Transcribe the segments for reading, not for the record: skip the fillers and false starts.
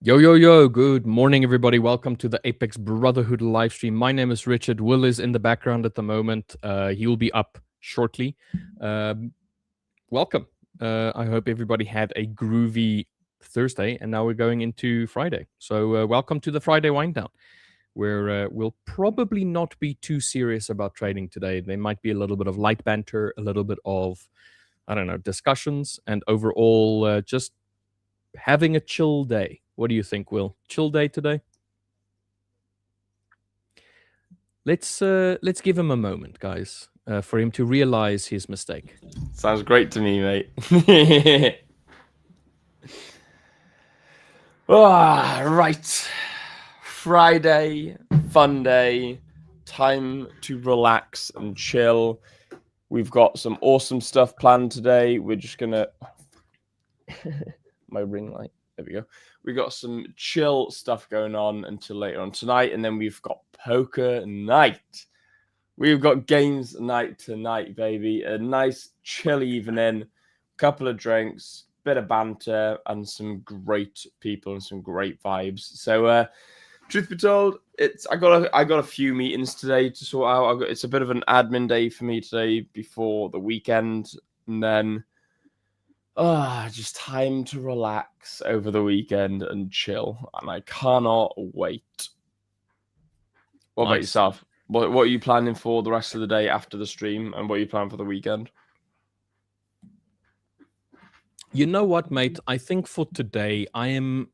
Yo, yo, yo, good morning, everybody. Welcome to the Apex Brotherhood live stream. My name is Richard. Will is in the background at the moment. He will be up shortly. Welcome. I hope everybody had a groovy Thursday, and now we're going into Friday. So, welcome to the Friday Wind Down, where we'll probably not be too serious about trading today. There might be a little bit of light banter, a little bit of, I don't know, discussions, and overall just having a chill day. What do you think, Will? Chill day today? Let's give him a moment, guys, for him to realize his mistake. Sounds great to me, mate. Right. Friday, fun day, time to relax and chill. We've got some awesome stuff planned today. We're just gonna my ring light. There we go. We got some chill stuff going on until later on tonight, and then we've got poker night. We've got games night tonight, baby. A nice chill evening, couple of drinks, bit of banter, and some great people and some great vibes. So, truth be told, I got a few meetings today to sort out. It's a bit of an admin day for me today before the weekend, and then just time to relax over the weekend and chill, and I cannot wait. What about yourself? What are you planning for the rest of the day after the stream, and what are you planning for the weekend? You know what, mate? I think for today, I'm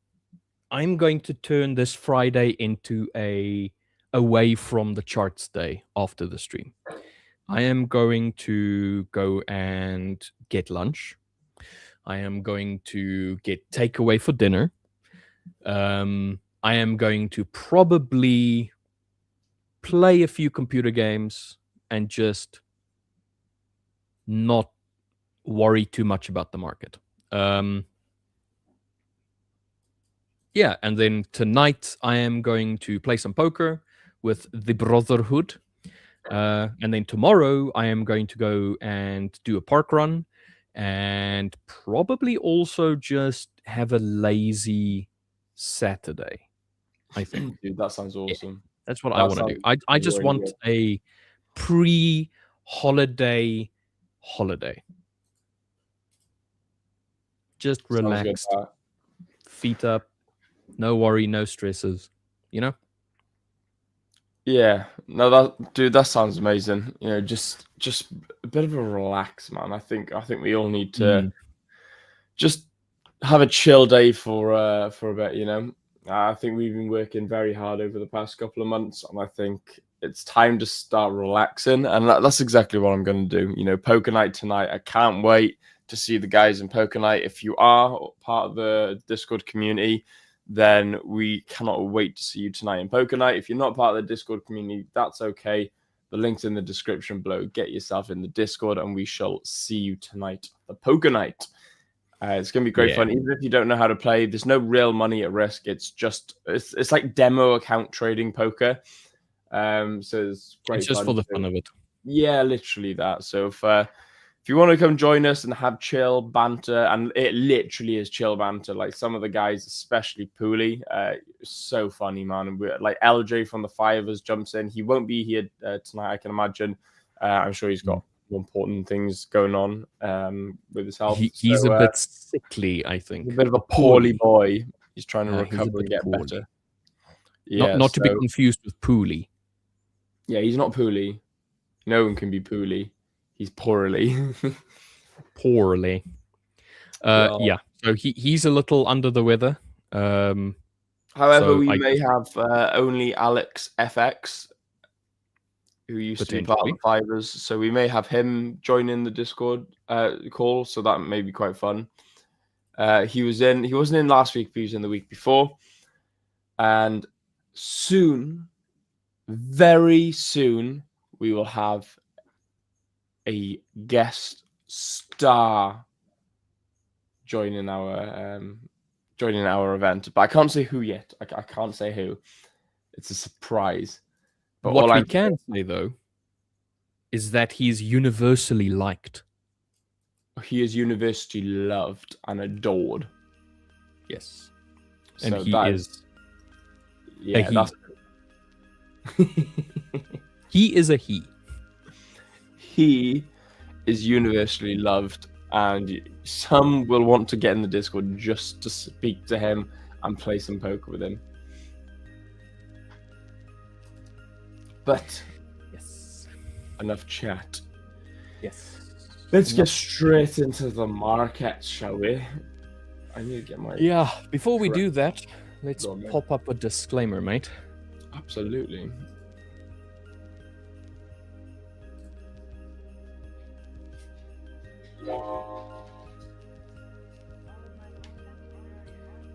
going to turn this Friday into a away from the charts day after the stream. I am going to go and get lunch. I am going to get takeaway for dinner. I am going to probably play a few computer games and just not worry too much about the market. Yeah, and then tonight I am going to play some poker with the Brotherhood. And then tomorrow I am going to go and do a park run and probably also just have a lazy Saturday, I think. Dude, that sounds awesome. Yeah, that's what I want to do. I just want good. a pre-holiday holiday. Just relaxed, feet up, no worry, no stresses, you know? Yeah, no, that sounds amazing. You know, just a bit of a relax, man. I think we all need to just have a chill day for a bit. You know, I think we've been working very hard over the past couple of months, and I think it's time to start relaxing. And that's exactly what I'm going to do. You know, poker night tonight. I can't wait to see the guys in poker night. If you are part of the Discord community, then we cannot wait to see you tonight in poker night. If you're not part of the Discord community, that's okay. The link's in the description below. Get yourself in the Discord, and we shall see you tonight at the poker night. It's going to be great fun. Even if you don't know how to play, there's no real money at risk. It's just it's like demo account trading poker. So it's great. It's just for the fun of it. Yeah, literally that. So if you want to come join us and have chill banter, and it literally is chill banter. Like some of the guys, especially Pooley, so funny, man. And we're like LJ from the Fivers jumps in. He won't be here tonight, I can imagine. I'm sure he's got more important things going on with his health. He's a bit sickly, I think. He's a bit of a poorly boy. He's trying to recover and get poorly. better. Yeah, not to be confused with Pooley. Yeah, he's not Pooley. No one can be Pooley. He's poorly. Poorly. Yeah. So he's a little under the weather. However, so we may have only Alex FX, who used to be part of the Fivers. So we may have him join in the Discord call. So that may be quite fun. He wasn't in last week, but he was in the week before. And soon, very soon, we will have a guest star joining our event, but I can't say who yet. I can't say who. It's a surprise. But what I can say though is that he's universally liked. He is universally loved and adored. Yes. And So he that is a yeah, he. that's He is a he. he is universally loved, and some will want to get in the Discord just to speak to him and play some poker with him. But Yes. enough chat. Yes. Let's get straight into the market, shall we? I need to get my... Yeah, before we do that, let's Go on, mate. pop up a disclaimer, mate. Absolutely.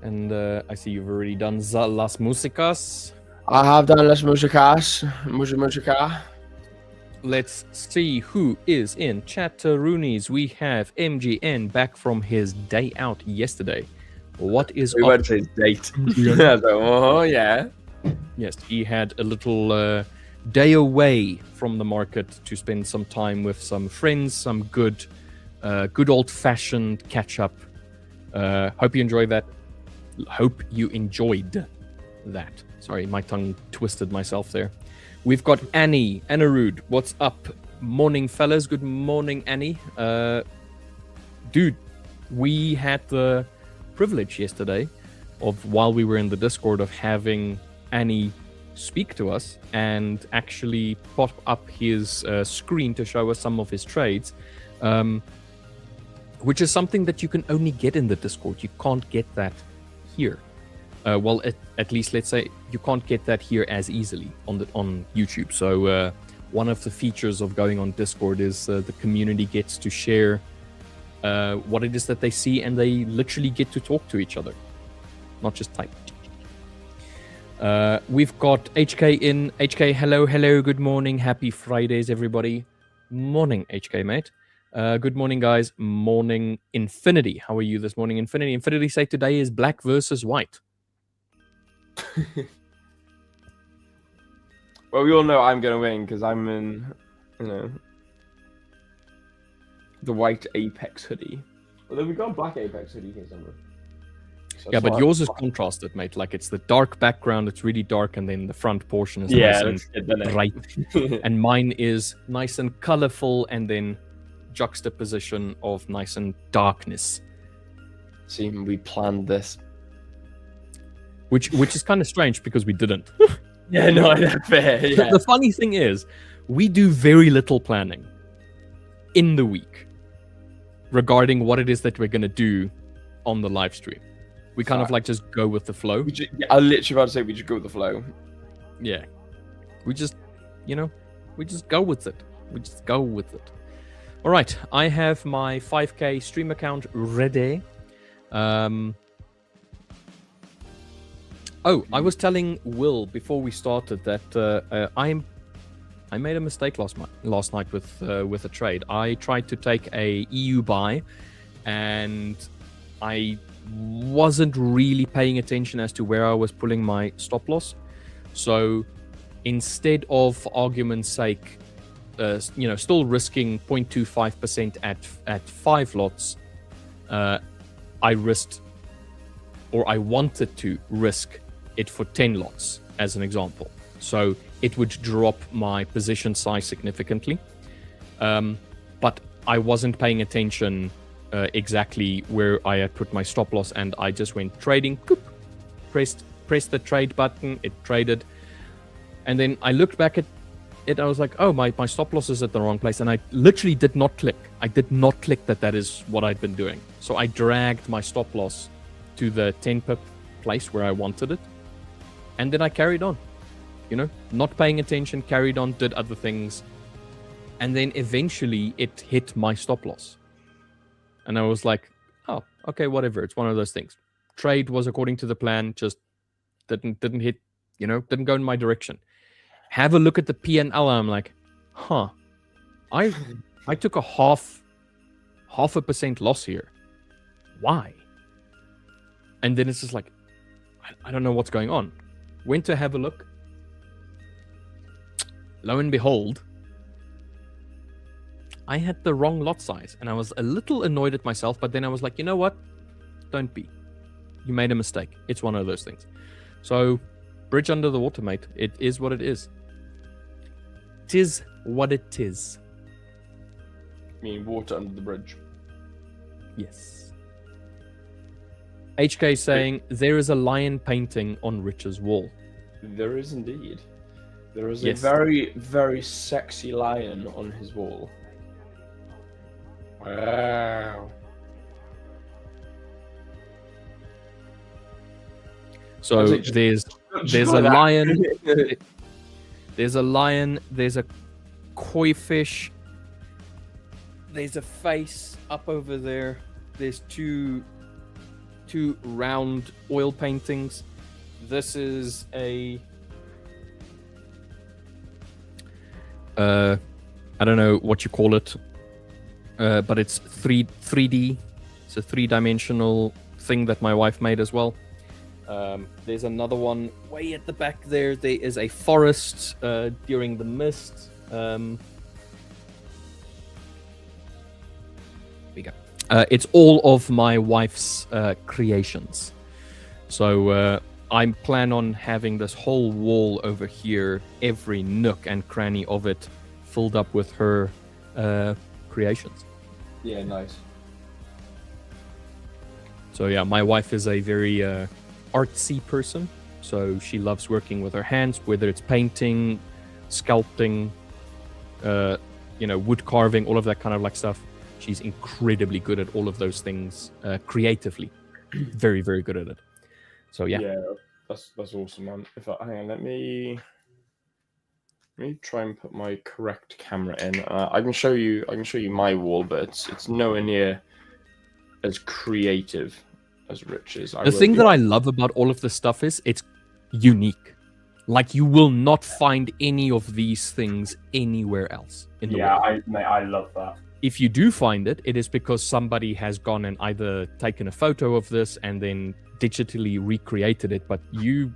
And I see you've already done Las Músicas. I have done las músicas. Música. Let's see who is in Chatteroonies. We have MGN back from his day out yesterday. What is We up? went to his date. Yeah, so, oh, yeah. Yes, he had a little day away from the market to spend some time with some friends, some good old-fashioned catch-up. Hope you enjoyed that. Hope you enjoyed that. Sorry, my tongue twisted myself there. We've got Annie Rude. What's up? Morning, fellas. Good morning, Annie. Dude, we had the privilege yesterday of, while we were in the Discord, of having Annie speak to us and actually pop up his screen to show us some of his trades, which is something that you can only get in the Discord. You can't get that here. Well, at least let's say you can't get that here as easily on YouTube. So one of the features of going on Discord is the community gets to share what it is that they see, and they literally get to talk to each other, not just type. We've got HK in. HK, hello, good morning. Happy Fridays, everybody. Morning, HK, mate. Good morning, guys. Morning, Infinity. How are you this morning, Infinity? Infinity say today is black versus white. Well, we all know I'm going to win because I'm in, the white Apex hoodie. Although we've got a black Apex hoodie here somewhere. So yeah, but yours is contrasted, mate. Like, it's the dark background, it's really dark, and then the front portion is nice and bright. And mine is nice and colorful, and then juxtaposition of nice and darkness. See, we planned this. Which is kind of strange because we didn't. Yeah, no, fair. Yeah. The funny thing is, we do very little planning in the week regarding what it is that we're going to do on the live stream. We kind of like just go with the flow. I literally about to say we just go with the flow. Yeah. We just, we just go with it. We just go with it. All right. I have my 5K stream account ready. I was telling Will before we started that I made a mistake last night with a trade. I tried to take a EU buy, and I wasn't really paying attention as to where I was pulling my stop loss. So instead of, for argument's sake, still risking 0.25% at 5 lots, I risked, or I wanted to risk it for 10 lots as an example. So it would drop my position size significantly. But I wasn't paying attention exactly where I had put my stop loss, and I just went trading, pressed the trade button, it traded. And then I looked back at it, I was like, oh, my stop loss is at the wrong place. And I literally did not click. I did not click that is what I'd been doing. So I dragged my stop loss to the 10 pip place where I wanted it. And then I carried on, not paying attention, carried on, did other things. And then eventually it hit my stop loss. And I was like, oh, okay, whatever. It's one of those things. Trade was according to the plan, just didn't hit, didn't go in my direction. Have a look at the P&L. I'm like, I took a half a percent loss here. Why? And then it's just like, I don't know what's going on. Went to have a look. Lo and behold, I had the wrong lot size, and I was a little annoyed at myself, but then I was like, you know what? Don't be. You made a mistake. It's one of those things. So, bridge under the water, mate. It is what it is. Tis what it is. I mean, water under the bridge. Yes. HK saying, there is a lion painting on Rich's wall. There is indeed. There is Yes. a very, very sexy lion on his wall. Wow. So there's a lion. There's a lion. There's a koi fish. There's a face up over there. There's two round oil paintings. This is a I don't know what you call it, but it's 3D. It's a 3-dimensional thing that my wife made as well. There's another one way at the back there. There is a forest during the mist. We go. It's all of my wife's creations. So I plan on having this whole wall over here, every nook and cranny of it, filled up with her creations. Yeah, nice. So yeah, my wife is a very artsy person. So she loves working with her hands, whether it's painting, sculpting, wood carving, all of that kind of like stuff. She's incredibly good at all of those things creatively. Very, very good at it. So yeah. Yeah, that's awesome, man. Hang on, let me try and put my correct camera in. I can show you my wall, but it's nowhere near as creative as Rich's. The thing that I love about all of this stuff is it's unique. Like, you will not find any of these things anywhere else in the world. Yeah, I love that. If you do find it, it is because somebody has gone and either taken a photo of this and then digitally recreated it, but you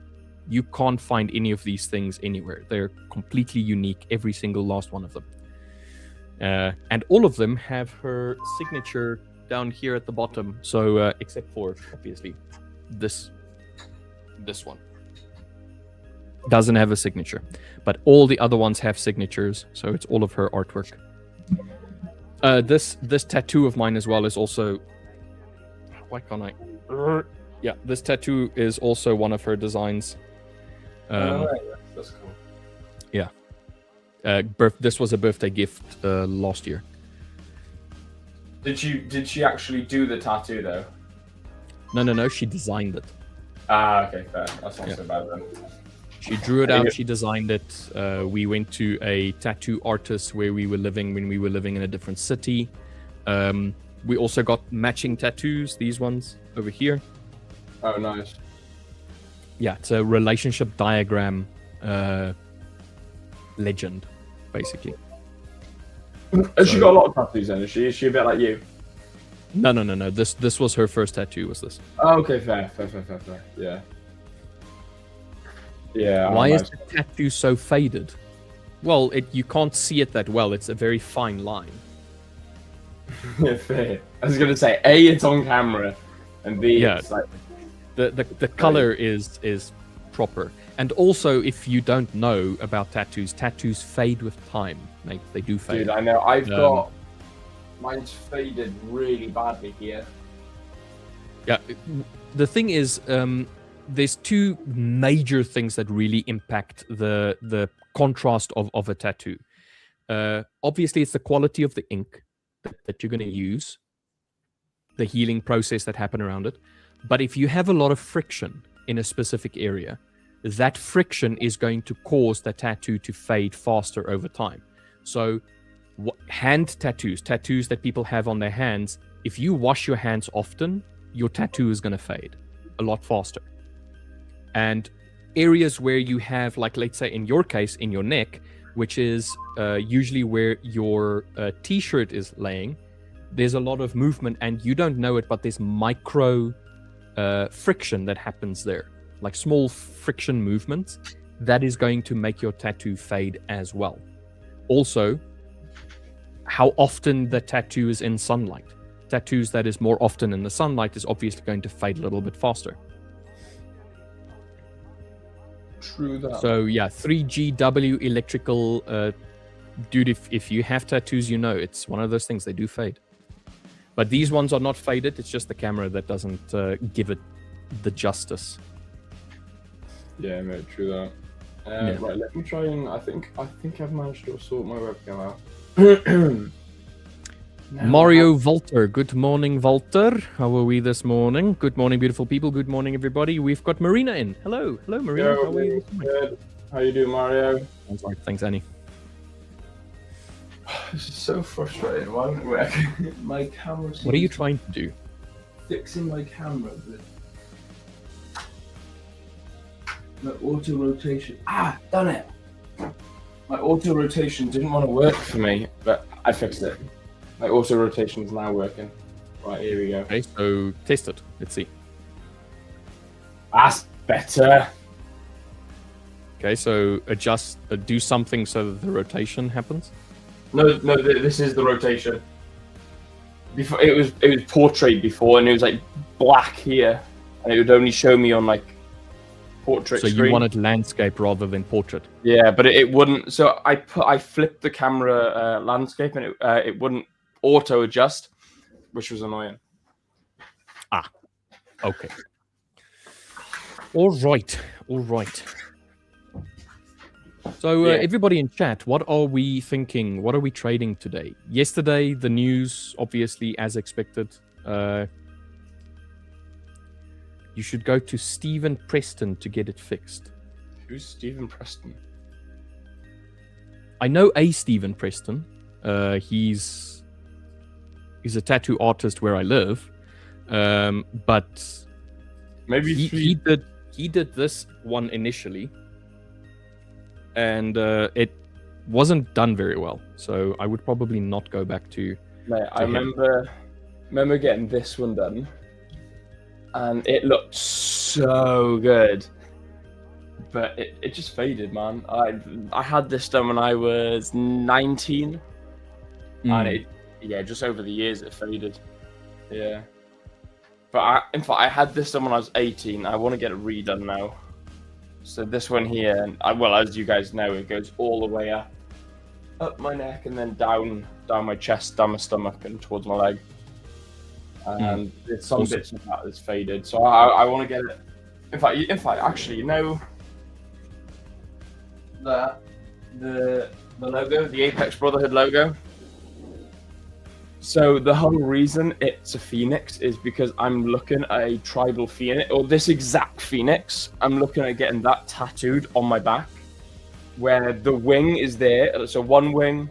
can't find any of these things anywhere. They're completely unique, every single last one of them. And all of them have her signature down here at the bottom. So except for, obviously, this one. Doesn't have a signature. But all the other ones have signatures, so it's all of her artwork. This tattoo of mine as well is also... Why can't I... Yeah, this tattoo is also one of her designs. That's cool. Yeah. This was a birthday gift last year. Did she actually do the tattoo though? No. She designed it. Okay, fair. That's not so bad then. She drew it out. She designed it. We went to a tattoo artist where we were living when we were living in a different city. We also got matching tattoos. These ones over here. Oh, nice. Yeah, it's a relationship diagram legend, basically. Has she got a lot of tattoos then? Is she a bit like you? No. This was her first tattoo, was this. Oh, okay, fair. Yeah. Yeah. Why is the tattoo so faded? Well, you can't see it that well. It's a very fine line. Yeah, fair. I was going to say, A, it's on camera, and B, Yeah. it's like... The color is proper. And also, if you don't know about tattoos fade with time. They do fade. Dude, I know. I've got... Mine's faded really badly here. Yeah. The thing is, there's two major things that really impact the contrast of a tattoo. Obviously, it's the quality of the ink that you're going to use, the healing process that happen around it. But if you have a lot of friction in a specific area, that friction is going to cause the tattoo to fade faster over time. So hand tattoos that people have on their hands, if you wash your hands often, your tattoo is going to fade a lot faster. And areas where you have, like, let's say in your case, in your neck, which is usually where your t-shirt is laying, there's a lot of movement and you don't know it, but there's micro friction that happens there, like small friction movements, that is going to make your tattoo fade as well. Also, how often the tattoo is in sunlight. tattoos that is more often in the sunlight is obviously going to fade a little bit faster. True that. So yeah, 3GW electrical, dude. If you have tattoos, you know it's one of those things. They do fade, but these ones are not faded. It's just the camera that doesn't give it the justice. Yeah, mate, true that. Right, let me try and I think I've managed to sort my webcam out. Mario Volter. Good morning, Volter. How are we this morning? Good morning, beautiful people. Good morning, everybody. We've got Marina in. Hello, Marina. Yo, how are you this morning? Good. How you doing, Mario? I'm sorry. Thanks, Annie. This is so frustrating. Why isn't it working? My camera. What are you trying to do? Fixing my camera. The auto rotation. Done it. My auto rotation didn't want to work for me, but I fixed it. My auto rotation is now working. Right, here we go. Okay, so test it. Let's see. That's better. Okay, so adjust, do something so that the rotation happens. No, this is the rotation. Before it was portrait before, and it was like black here, and it would only show me on like portrait. So screen. you wanted landscape rather than portrait. Yeah, but it wouldn't. So I flipped the camera landscape, and it wouldn't auto adjust, which was annoying. Okay. All right. So everybody in chat, what are we thinking? What are we trading today? Yesterday, the news, obviously, as expected. You should go to Stephen Preston to get it fixed. Who's Stephen Preston? I know a Stephen Preston. He's a tattoo artist where I live. But Maybe he did this one initially, and it wasn't done very well. So I would probably not go back to. Mate, I remember getting this one done, and it looked so good, but it just faded, man. I had this done when I was 19, and just over the years it faded. Yeah. But in fact, I had this done when I was 18. I want to get it redone now. So this one here, well, as you guys know, it goes all the way up my neck, and then down my chest, down my stomach, and towards my leg. And there's some bits of that that's faded. So I want to get it. In fact, actually, you know, the logo, the Apex Brotherhood logo. So the whole reason it's a phoenix is because I'm looking at a tribal phoenix, or this exact phoenix. I'm looking at getting that tattooed on my back, where the wing is there. So one wing.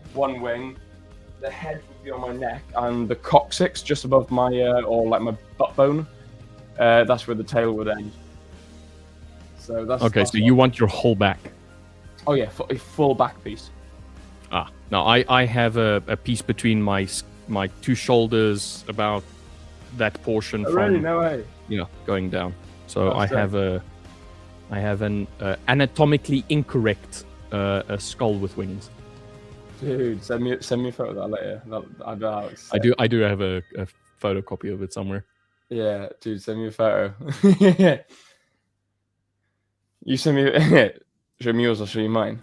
The head would be on my neck, and the coccyx just above my, or like my butt bone. That's where the tail would end. So that's okay. So you want your whole back? Oh yeah, a full back piece. Now I have a piece between my two shoulders, about that portion from really? No way. Going down. So I have an anatomically incorrect a skull with wings. Dude, send me a photo of that later. I do have a photocopy of it somewhere. Yeah, dude, send me a photo. You send me show me yours, I'll show you mine.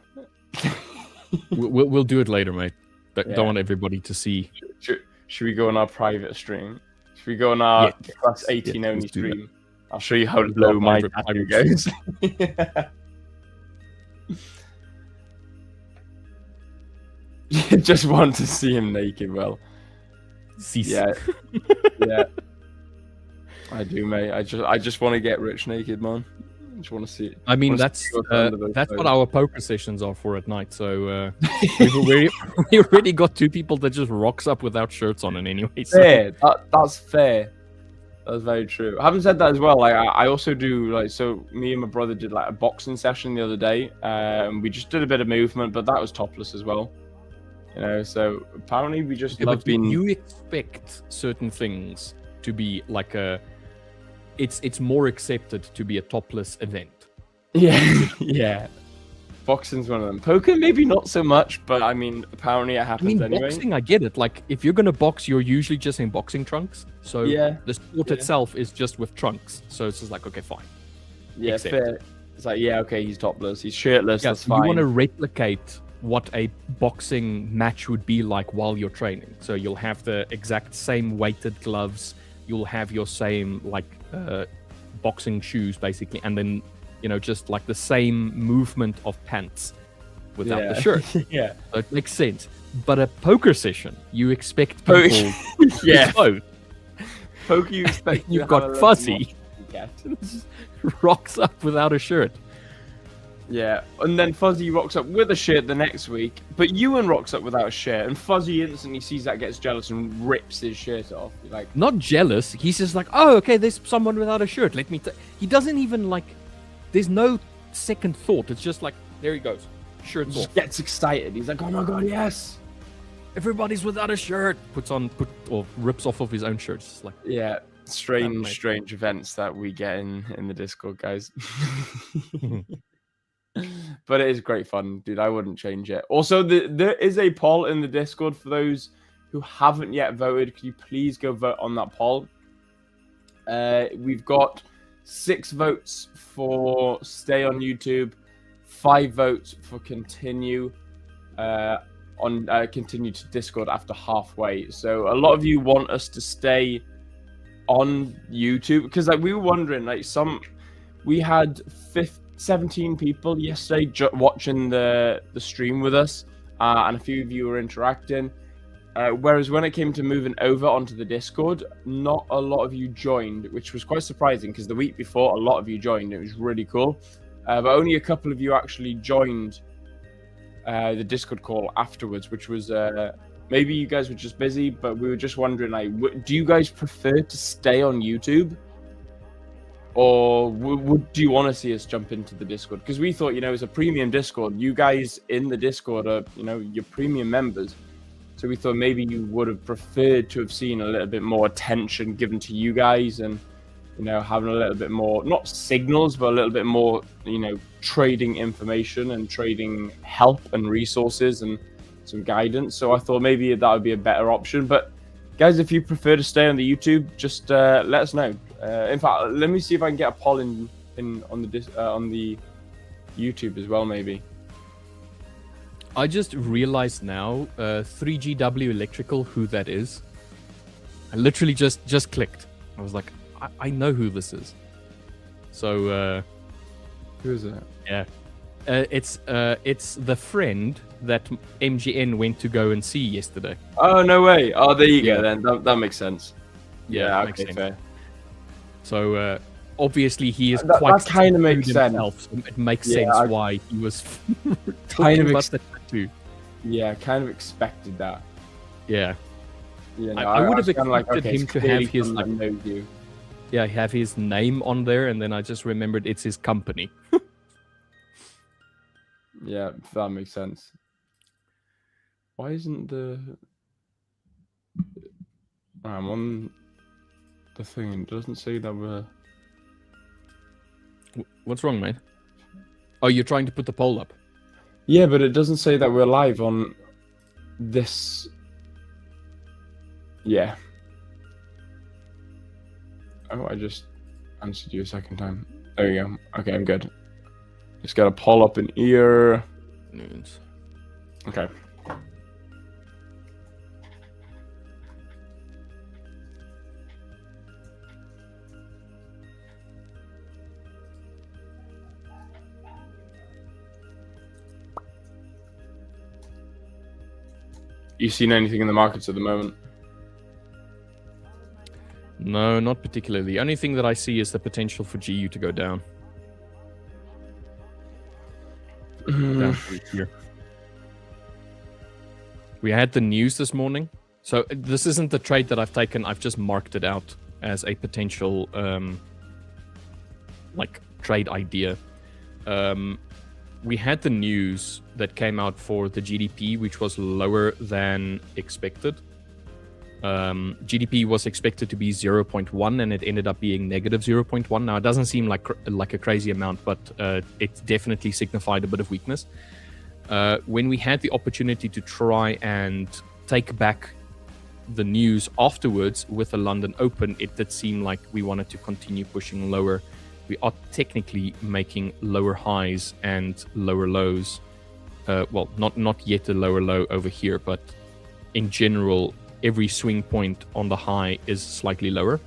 We'll do it later, mate. Don't want everybody to see. Should we go on our private stream? Should we go on our plus 18 only stream? I'll show you how low my tattoo goes. You just want to see him naked, well. Yeah. I do, mate. I just want to get rich naked, man. I just want to see it. I mean, that's what our poker sessions are for at night. So we already got two people that just rocks up without shirts on, and anyway. So. Fair. That's fair. That's very true. Having said that as well, like I also do so me and my brother did like a boxing session the other day. We just did a bit of movement, but that was topless as well. So apparently we just love being. You expect certain things to be like it's more accepted to be a topless event. Yeah, yeah. Boxing's one of them. Poker, maybe not so much, but I mean, apparently it happens anyway. Boxing, I get it. Like, if you're gonna box, you're usually just in boxing trunks. So Yeah, the sport itself is just with trunks. So it's just like, okay, fine. Yeah, Accept. fair. It's like, yeah, okay, he's topless, he's shirtless, Yeah, that's so fine. you want to replicate what a boxing match would be like while you're training. So you'll have the exact same weighted gloves. You'll have your same boxing shoes, basically, and then just like the same movement of pants without the shirt. Yeah, so it makes sense. But a poker session, you expect people yeah, both. poker, you expect You've got Fuzzy rocks up without a shirt. Yeah, and then Fuzzy rocks up with a shirt the next week, but Ewan rocks up without a shirt, and Fuzzy instantly sees that, gets jealous, and rips his shirt off. Like, not jealous. He's just like, oh, okay, there's someone without a shirt. Let me. He doesn't even like. There's no second thought. It's just like, there he goes, shirt's off. Gets excited. He's like, oh my god, yes! Everybody's without a shirt. Or rips off of his own shirt. It's just like, yeah, strange events that we get in the Discord, guys. But it is great fun, dude. I wouldn't change it. Also, there is a poll in the Discord for those who haven't yet voted. Can you please go vote on that poll? We've got 6 votes for stay on YouTube, 5 votes for continue continue to Discord after halfway. So a lot of you want us to stay on YouTube because we were wondering, we had 17 people yesterday watching the stream with us, and a few of you were interacting. Whereas when it came to moving over onto the Discord, not a lot of you joined, which was quite surprising because the week before, a lot of you joined. It was really cool. But only a couple of you actually joined the Discord call afterwards, which was maybe you guys were just busy, but we were just wondering, do you guys prefer to stay on YouTube? Or do you want to see us jump into the Discord? Because we thought, it's a premium Discord. You guys in the Discord are, your premium members. So we thought maybe you would have preferred to have seen a little bit more attention given to you guys and, having a little bit more, not signals, but a little bit more, trading information and trading help and resources and some guidance. So I thought maybe that would be a better option. But guys, if you prefer to stay on the YouTube, just let us know. In fact, let me see if I can get a poll on the YouTube as well, maybe. I just realized now, 3GW Electrical, who that is. I literally just clicked. I was like, I know who this is. So, who is it? Yeah, it's the friend that MGN went to go and see yesterday. Oh no way! Oh, there you go. Then that makes sense. Yeah, okay, makes sense. Fair. So obviously he is that quite. That kind of makes sense. So it makes sense why he was kind of about the tattoo. Yeah, kind of expected that. Yeah. No, I would have expected him to have his have his name on there, and then I just remembered it's his company. Yeah, that makes sense. Why isn't I'm on the thing, it doesn't say that we're... What's wrong, mate? Oh, you're trying to put the poll up? Yeah, but it doesn't say that we're live on this... Yeah. Oh, I just answered you a second time. There you go. Okay, I'm good. Just gotta pull up an ear. Okay. You seen anything in the markets at the moment? No, not particularly. The only thing that I see is the potential for GU to go down. Down here. We had the news this morning. So this isn't the trade that I've taken. I've just marked it out as a potential trade idea. We had the news that came out for the GDP, which was lower than expected. GDP was expected to be 0.1 and it ended up being negative 0.1. Now, it doesn't seem like a crazy amount, but it definitely signified a bit of weakness. When we had the opportunity to try and take back the news afterwards with the London Open, it did seem like we wanted to continue pushing lower. We are technically making lower highs and lower lows. Well, not yet a lower low over here, but in general, every swing point on the high is slightly lower.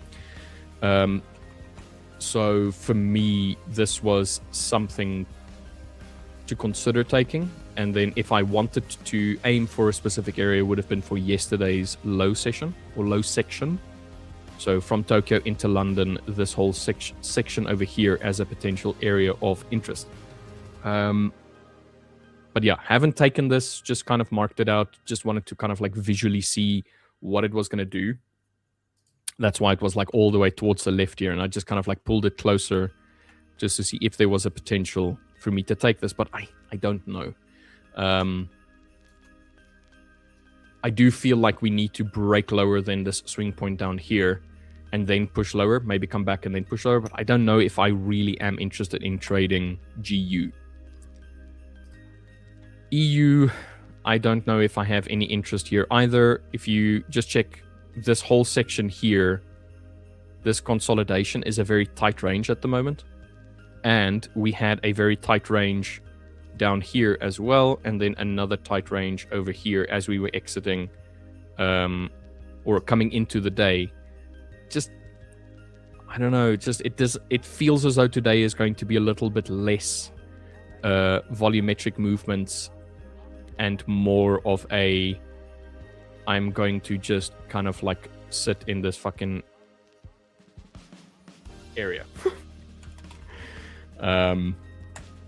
So for me, this was something to consider taking. And then if I wanted to aim for a specific area, it would have been for yesterday's low session or low section. So from Tokyo into London, this whole section over here as a potential area of interest. But yeah, haven't taken this, just kind of marked it out. Just wanted to kind of like visually see what it was going to do. That's why it was like all the way towards the left here. And I just kind of like pulled it closer just to see if there was a potential for me to take this. But I don't know. I do feel like we need to break lower than this swing point down here and then push lower, maybe come back and then push lower. But I don't know if I really am interested in trading GU. EU, I don't know if I have any interest here either. If you just check this whole section here, this consolidation is a very tight range at the moment. And we had a very tight range down here as well, and then another tight range over here as we were exiting or coming into the day. Just, I don't know, just it feels as though today is going to be a little bit less volumetric movements and more of a, I'm going to just kind of like sit in this fucking area.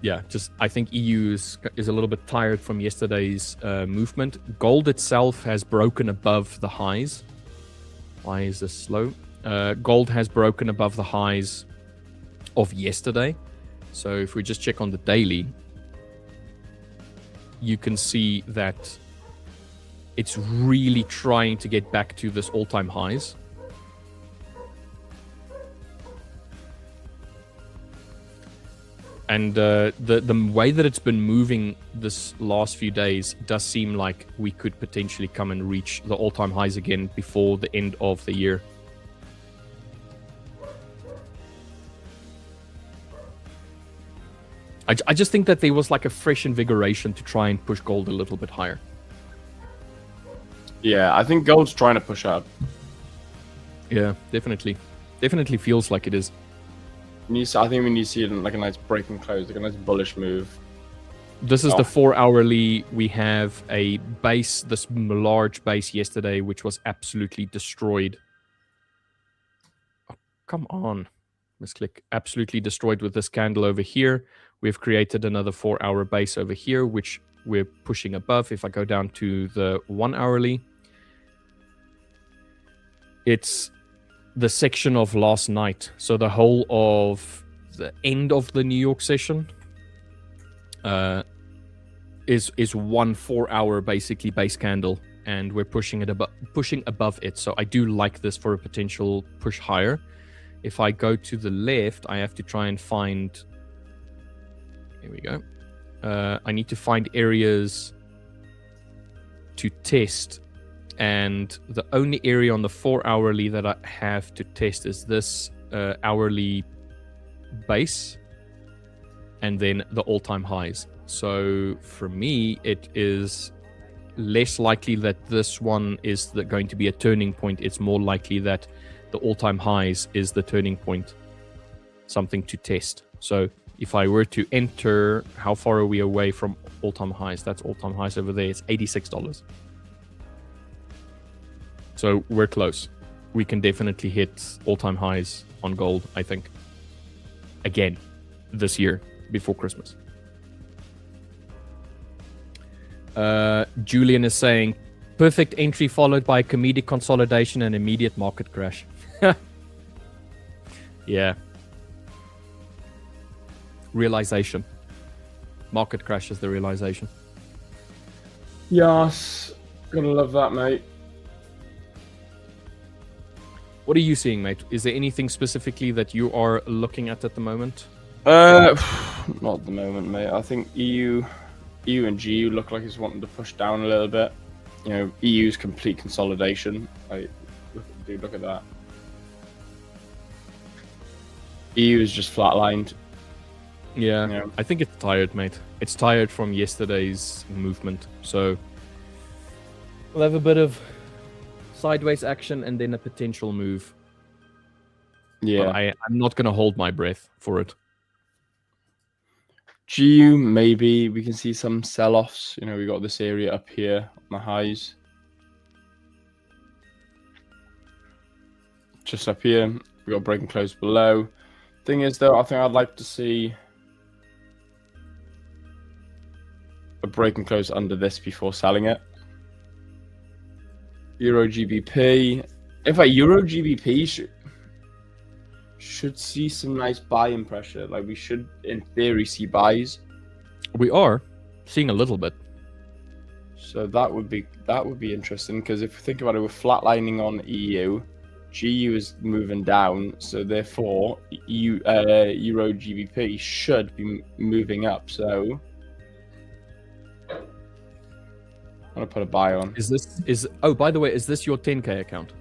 Yeah, just I think EU is a little bit tired from yesterday's movement. Gold itself has broken above the highs. Why is this slow? Gold has broken above the highs of yesterday. So if we just check on the daily, you can see that it's really trying to get back to this all-time highs. And the way that it's been moving this last few days does seem like we could potentially come and reach the all-time highs again before the end of the year. I just think that there was like a fresh invigoration to try and push gold a little bit higher. Yeah, I think gold's trying to push up. Yeah, definitely. Definitely feels like it is. I think we need to see it in like a nice break and close, like a nice bullish move. This is the 4 hourly. We have a base, this large base yesterday, which was absolutely destroyed. Oh, come on. Misclick. Absolutely destroyed with this candle over here. We've created another 4 hour base over here, which we're pushing above. If I go down to the 1 hourly, it's the section of last night. So the whole of the end of the New York session is 1 4 hour basically base candle, and we're pushing above it. So I do like this for a potential push higher. If I go to the left, I have to try and find. Here we go. I need to find areas to test, and the only area on the 4 hourly that I have to test is this hourly base, and then the all-time highs. So for me, it is less likely that this one is going to be a turning point. It's more likely that the all-time highs is the turning point, something to test. So if I were to enter, how far are we away from all-time highs? That's all-time highs over there. It's $86. So we're close. We can definitely hit all-time highs on gold, I think. Again, this year, before Christmas. Julian is saying, perfect entry followed by comedic consolidation and immediate market crash. Yeah. Realization. Market crash is the realization. Yes. Gonna love that, mate. What are you seeing, mate? Is there anything specifically that you are looking at the moment? Not at the moment, mate. I think EU and GU look like it's wanting to push down a little bit. You know, EU's complete consolidation. Look at that. EU is just flatlined. Yeah, I think it's tired, mate. It's tired from yesterday's movement. So we'll have a bit of sideways action and then a potential move. Yeah. But I'm not going to hold my breath for it. GU, maybe we can see some sell-offs. You know, we got this area up here on the highs. Just up here, we got break and close below. Thing is, though, I think I'd like to see a break and close under this before selling it. Euro GBP. In fact, Euro GBP should see some nice buying pressure. Like, we should, in theory, see buys. We are seeing a little bit. So that would be interesting, because if we think about it, we're flatlining on EU. GU is moving down, so therefore Euro GBP should be moving up. So I'm gonna put a buy on. Oh, by the way, is this your 10k account?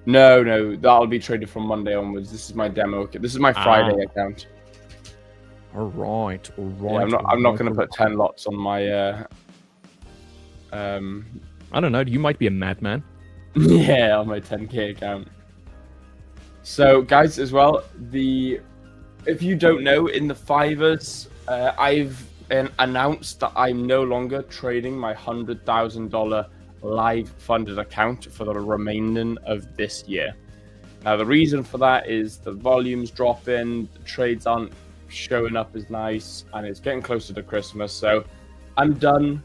No, that'll be traded from Monday onwards. This is my demo. This is my Friday account. All right. Yeah, I'm not gonna put 10 lots on my. I don't know. You might be a madman. Yeah, on my 10k account. So, guys, as well, if you don't know, in the Fivers, I've announced that I'm no longer trading my $100,000 live funded account for the remaining of this year. Now, the reason for that is the volume's dropping, the trades aren't showing up as nice, and it's getting closer to Christmas. So, I'm done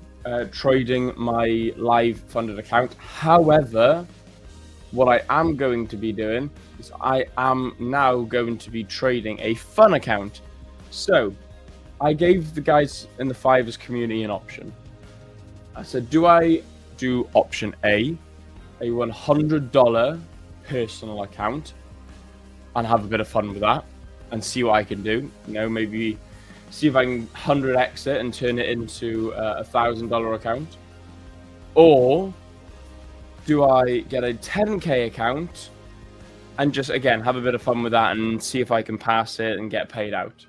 trading my live funded account. However, what I am going to be doing is I am now going to be trading a fun account. So I gave the guys in the Fivers community an option. I said, do I do option A $100 personal account and have a bit of fun with that and see what I can do? You know, maybe see if I can 100x it and turn it into a $1,000 account. Or do I get a 10k account and just, again, have a bit of fun with that and see if I can pass it and get paid out?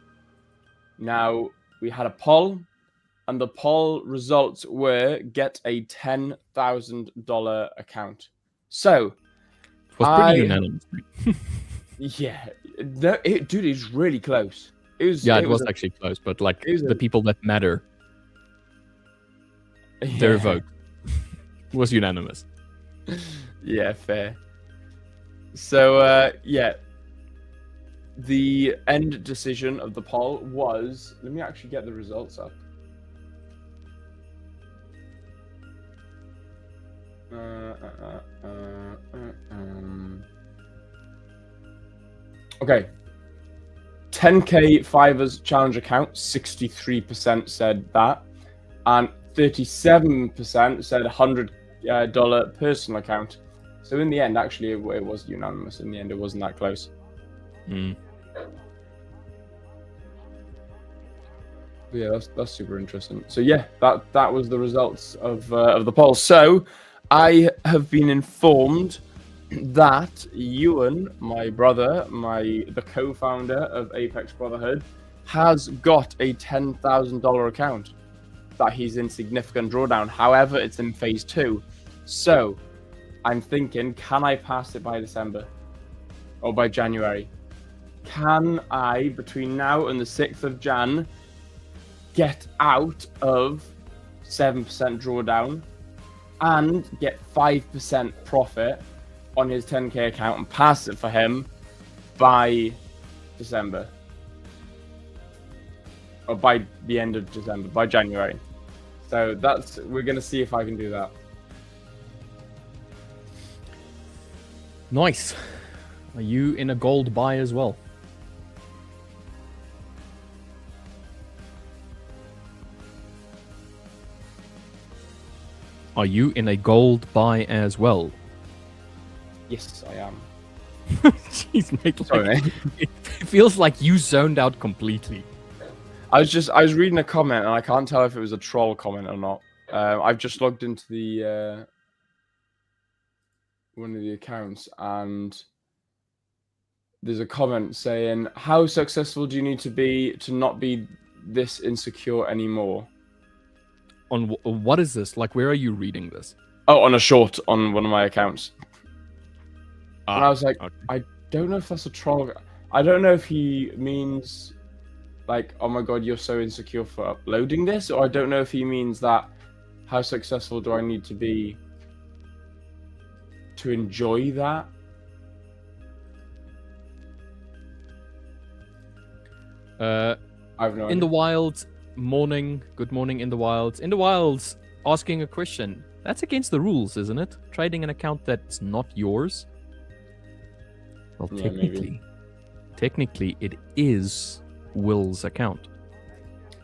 Now, we had a poll, and the poll results were get a $10,000 account. So, it was pretty unanimous. Yeah. Dude, it's really close. It was actually close, but like the people that matter, their vote was unanimous. Yeah, fair. So, the end decision of the poll was... Let me actually get the results up. Okay. 10k Fivers challenge account, 63% said that. And 37% said $100 personal account. So in the end, actually, it was unanimous. In the end, it wasn't that close. Yeah, that's super interesting. So yeah, that was the results of the poll. So I have been informed that Ewan, my brother, the co-founder of Apex Brotherhood, has got a $10,000 account that he's in significant drawdown. However, it's in phase 2. So I'm thinking, can I pass it by December or by January? Can I, between now and the 6th of Jan, get out of 7% drawdown and get 5% profit on his 10k account and pass it for him by December? Or by the end of December, by January. So we're going to see if I can do that. Nice. Are you in a gold buy as well? Are you in a gold buy as well? Yes, I am. Jeez, mate, Sorry, like, mate. it feels like you zoned out completely. I was reading a comment and I can't tell if it was a troll comment or not. I've just logged into the one of the accounts and there's a comment saying, "How successful do you need to be to not be this insecure anymore?" On what is this? Like, where are you reading this? Oh, on a short on one of my accounts. And I was like, okay. I don't know if that's a troll. I don't know if he means like, oh my god, you're so insecure for uploading this, or I don't know if he means that how successful do I need to be to enjoy that? I have no in the idea. wilds, morning, good morning in the wilds. In the wilds, asking a question. That's against the rules, isn't it? Trading an account that's not yours. Well, Yeah, maybe. technically, it is Will's account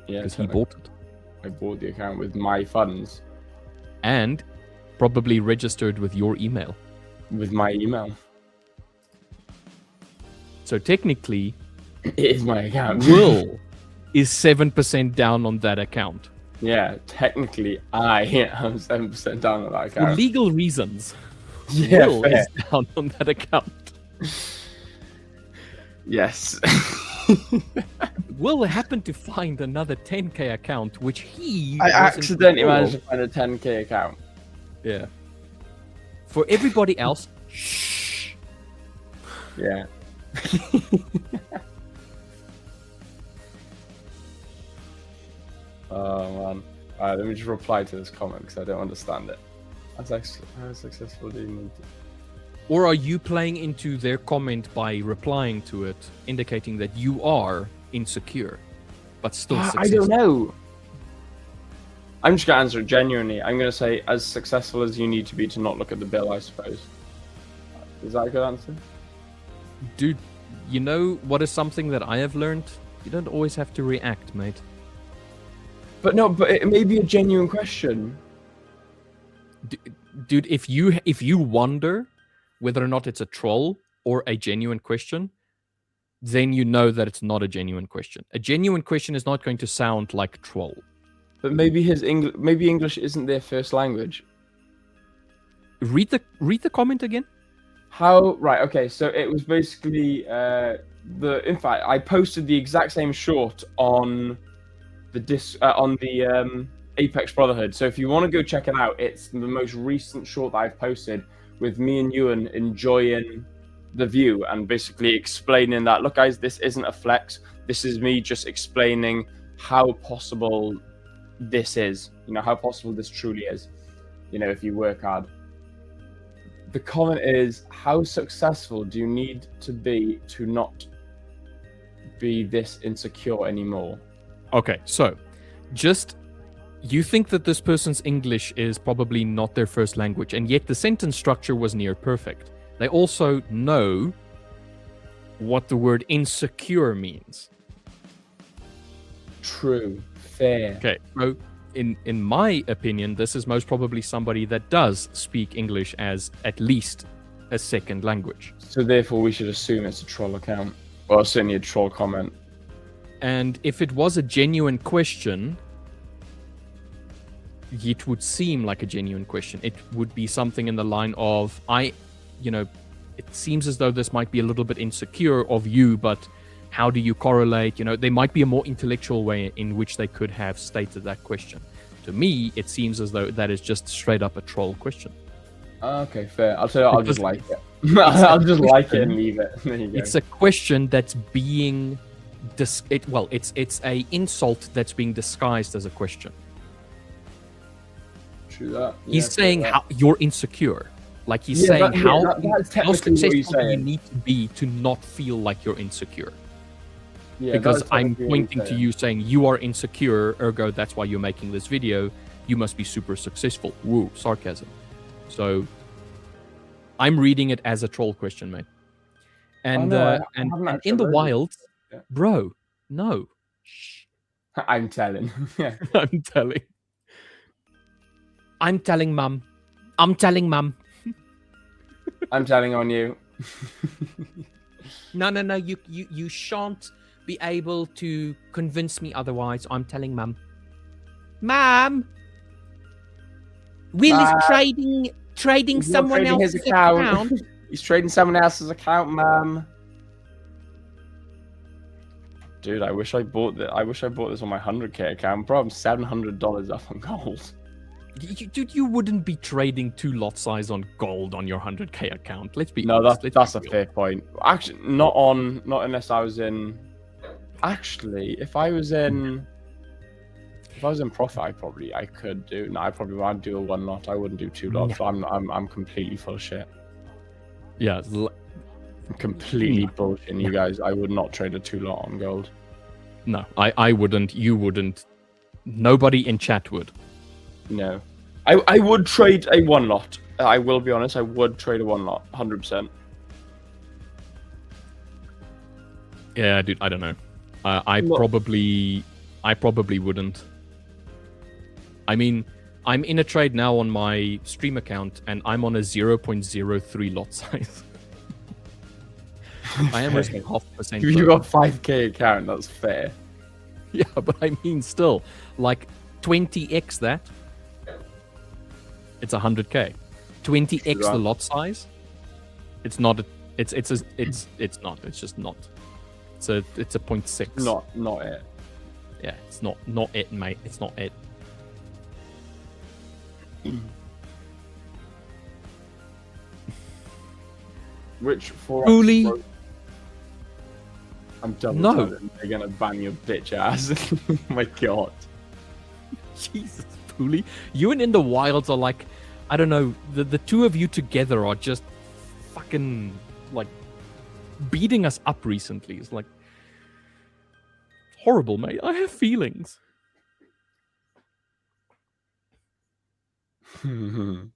Yeah, because he bought it I bought the account with my funds, and probably registered with your email. with my email. So technically, It is my account. Will is 7% down on that account. Yeah, technically, I am 7% down on that For account. legal reasons, Yeah, Will fair. is down on that account. Yes. Will happened to find another 10k account, which he I was in accidentally control managed of. to find a 10k account. Yeah. For everybody else, shh. Yeah. Oh man. Alright, let me just reply to this comment because I don't understand it. How successful do you need to... Or are you playing into their comment by replying to it, indicating that you are insecure, but still I successful? don't know. I'm just gonna answer it genuinely. I'm gonna say as successful as you need to be to not look at the bill, I suppose. Is that a good answer? Dude, you know what is something that I have learned? You don't always have to react, mate. But no, but it may be a genuine question. Dude, if you wonder whether or not it's a troll or a genuine question, then you know that it's not a genuine question. A genuine question is not going to sound like troll. But maybe maybe English isn't their first language. Read the comment again. How? Right. Okay. So it was basically in fact, I posted the exact same short on the Apex Brotherhood. So if you want to go check it out, it's the most recent short that I've posted with me and Ewan enjoying the view and basically explaining that, look, guys, this isn't a flex. This is me just explaining how possible this is. You know, how possible this truly is. You know, if you work hard. The comment is, how successful do you need to be to not be this insecure anymore? Okay, so just you think that this person's English is probably not their first language, and yet the sentence structure was near perfect. They also know what the word insecure means. True. Fair. Okay, so in my opinion, this is most probably somebody that does speak English as at least a second language. So therefore, we should assume it's a troll account, or certainly a troll comment. And if it was a genuine question, it would seem like a genuine question. It would be something in the line of, it seems as though this might be a little bit insecure of you, but how do you correlate? There might be a more intellectual way in which they could have stated that question. To me, it seems as though that is just straight up a troll question. Okay, fair. I'll tell you, I'll just like it. I'll just like it and leave it. There you go. It's a question that's being it's a insult that's being disguised as a question. True that. He's saying how you're insecure. Like he's saying how successful do you need to be to not feel like you're insecure. Yeah, because I'm pointing to you saying you are insecure, ergo that's why you're making this video. You must be super successful. Woo, sarcasm. So I'm reading it as a troll question, mate. And and in the wild, bro, no. Shh. I'm telling. I'm telling. I'm telling mum. I'm telling mum. I'm telling on you. No. You shan't be able to convince me otherwise. I'm telling Mum. Mum, Will is trading He's not someone trading his else's account. account. He's trading someone else's account, Mum. Dude, I wish I bought this on my 100k account. Bro, I'm $700 up on gold. Dude, you wouldn't be trading 2 lot size on gold on your 100k account. Let's be No, honest. that's a fair point. Actually, not unless I was in. Actually, if I was in profit, I could do. No, I probably would do a 1 lot. I wouldn't do 2 lots. No. I'm completely full of shit. Yeah, Completely bullshitting you guys. I would not trade a 2 lot on gold. No, I wouldn't. You wouldn't. Nobody in chat would. No. I would trade a 1 lot. I will be honest, I would trade a 1 lot, 100%. Yeah, dude, I don't know. I probably wouldn't. I mean, I'm in a trade now on my stream account, and I'm on a 0.03 lot size. I am risking 0.5%. If you got 5k account, that's fair. Yeah, but I mean, still, like 20x that. It's 100k. 20x the lot size. It's not. It's not. It's just not. It's a 0.6. Not it. Yeah, it's not it, mate. It's not it. Which for Fully. I'm done. No. They're gonna ban your bitch ass. Oh my god. Jesus, Pooley. You and In the Wilds are like, I don't know, the two of you together are just fucking like beating us up recently. It's like horrible, mate. I have feelings. I'm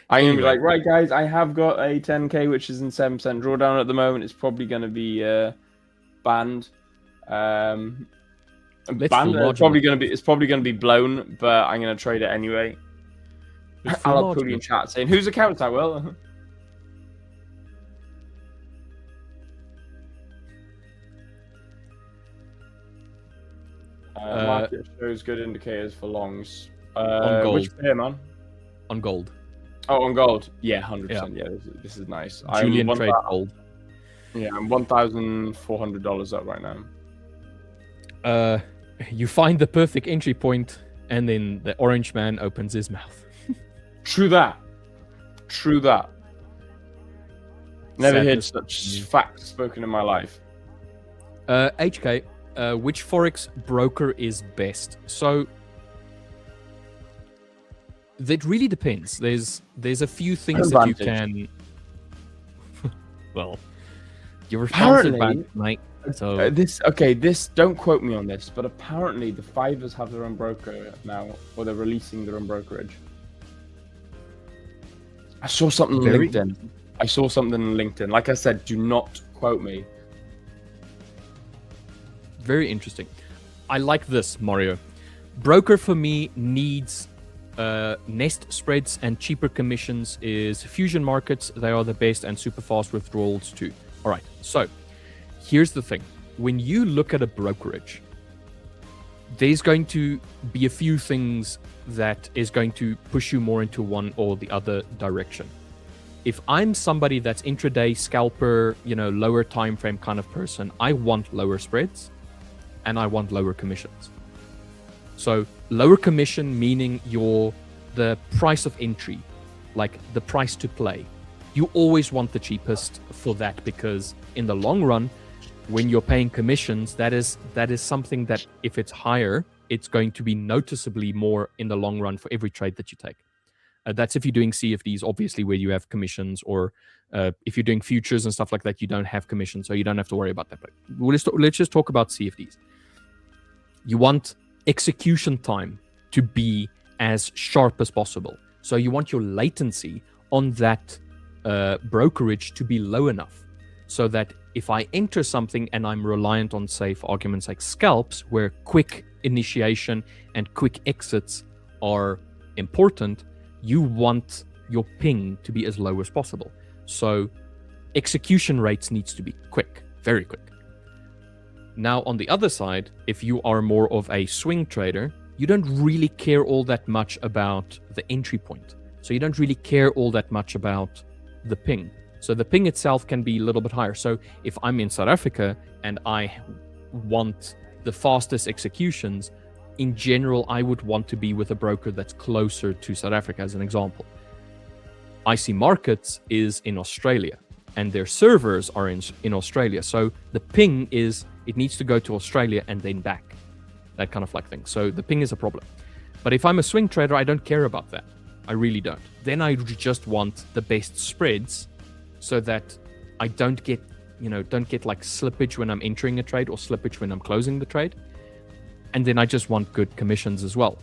gonna be like, right, guys, I have got a 10k which is in 7% drawdown at the moment. It's probably gonna be banned. Banned. It's probably gonna be blown, but I'm gonna trade it anyway. I'll put you in chat saying whose account I will. Market shows good indicators for longs. On gold. Which pair, man? On gold. Oh, on gold. Yeah, 100%. Yeah, this is nice. Julian trade gold. Yeah, I'm $1,400 up right now. You find the perfect entry point, and then the orange man opens his mouth. True that. Never heard such facts spoken in my life. HK, which forex broker is best? So that really depends. There's a few things that you can. Well, you're responsible, mate. So this don't quote me on this, but apparently the Fivers have their own broker now, or they're releasing their own brokerage. I saw something on LinkedIn. Like I said, do not quote me. Very interesting. I like this, Mario. Broker for me needs nest spreads and cheaper commissions is Fusion Markets. They are the best, and super fast withdrawals too. All right, so here's the thing. When you look at a brokerage, there's going to be a few things that is going to push you more into one or the other direction. If I'm somebody that's intraday scalper, lower time frame kind of person, I want lower spreads and I want lower commissions. So lower commission meaning the price of entry, like the price to play. You always want the cheapest for that, because in the long run, when you're paying commissions, that is something that if it's higher, it's going to be noticeably more in the long run for every trade that you take. That's if you're doing CFDs, obviously, where you have commissions, or if you're doing futures and stuff like that, you don't have commissions, so you don't have to worry about that. But let's just talk about CFDs. You want execution time to be as sharp as possible. So you want your latency on that brokerage to be low enough, so that if I enter something and I'm reliant on, say, for argument's sake, scalps, where quick initiation and quick exits are important, you want your ping to be as low as possible. So execution rates needs to be quick, very quick. Now, on the other side, if you are more of a swing trader, you don't really care all that much about the entry point. So you don't really care all that much about the ping. So the ping itself can be a little bit higher. So if I'm in South Africa and I want the fastest executions, in general, I would want to be with a broker that's closer to South Africa, as an example. IC Markets is in Australia, and their servers are in Australia. So the ping is, it needs to go to Australia and then back, that kind of like thing. So the ping is a problem. But if I'm a swing trader, I don't care about that. I really don't. Then I just want the best spreads so that I don't get like slippage when I'm entering a trade or slippage when I'm closing the trade. And then I just want good commissions as well.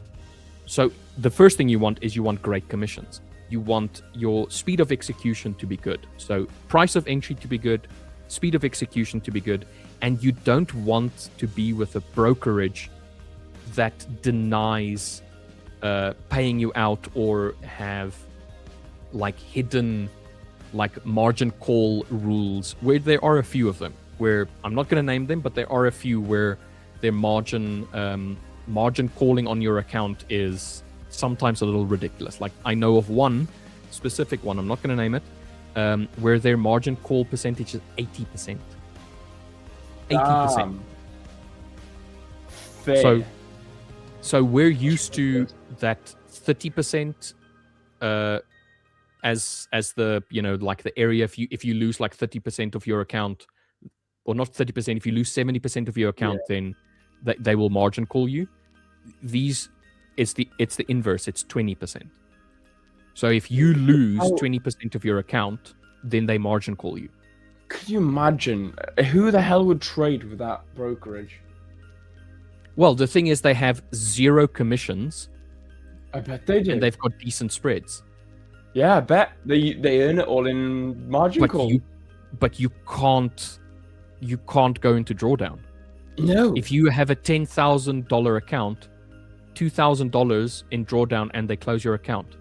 So the first thing you want is you want great commissions. You want your speed of execution to be good. So price of entry to be good, speed of execution to be good, and you don't want to be with a brokerage that denies paying you out or have like hidden like margin call rules, where there are a few of them, where I'm not going to name them, but there are a few where their margin calling on your account is sometimes a little ridiculous. Like I know of one specific one, I'm not going to name it, where their margin call percentage is 80%. 80%. Fair. So we're used to that 30% as the, you know, like the area, if you lose like 30% of your account, or not 30%, if you lose 70% of your account, then they will margin call you. It's the inverse, it's 20%. So if you lose 20% of your account, then they margin call you. Could you imagine who the hell would trade with that brokerage? Well, the thing is, they have zero commissions. I bet they do. And they've got decent spreads. Yeah, I bet they earn it all in margin call. But you can't go into drawdown. No. If you have a $10,000 account, $2,000 in drawdown, and they close your account.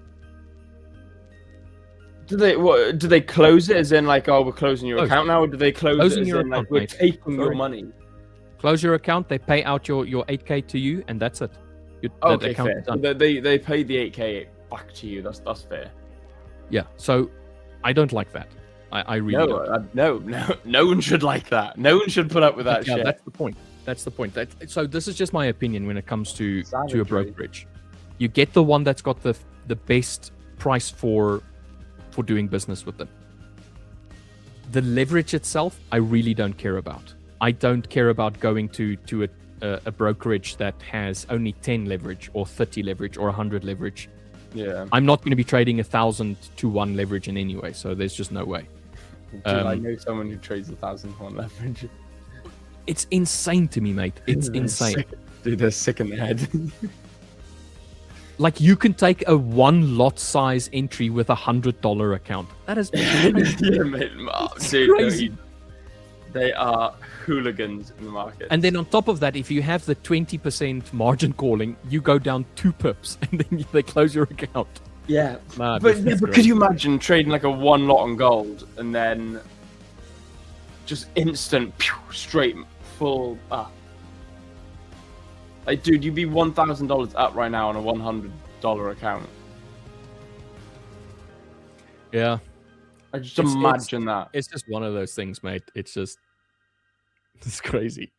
Do they close it as in like, oh, we're closing your account now, or do they close it as your in account, like, we're mate. taking your money? Close your account, they pay out your 8K to you, and that's it. Okay, fair. So they pay the 8K back to you. That's fair. Yeah. So I don't like that. I really don't. No one should like that. No one should put up with that shit. Yeah, that's the point. So this is just my opinion when it comes to a brokerage. You get the one that's got the best price for doing business with them. The leverage itself, I really don't care about. I don't care about going to a brokerage that has only 10 leverage or 30 leverage or 100 leverage. Yeah. I'm not going to be trading 1,000 to 1 leverage in any way, so there's just no way. Dude, I know someone who trades 1,000 to 1 leverage. It's insane to me, mate. It's insane. Dude, they're sick in the head. Like, you can take a 1 lot size entry with $100 account. That is crazy. Yeah, mate. Dude, crazy. They are hooligans in the market. And then on top of that, if you have the 20% margin calling, you go down 2 pips and then they close your account. Yeah. But could you imagine trading like a 1 lot on gold and then just instant, straight, full up? Like, dude, you'd be $1,000 up right now on a $100 account. Yeah. I just imagine that. It's just one of those things, mate. It's crazy.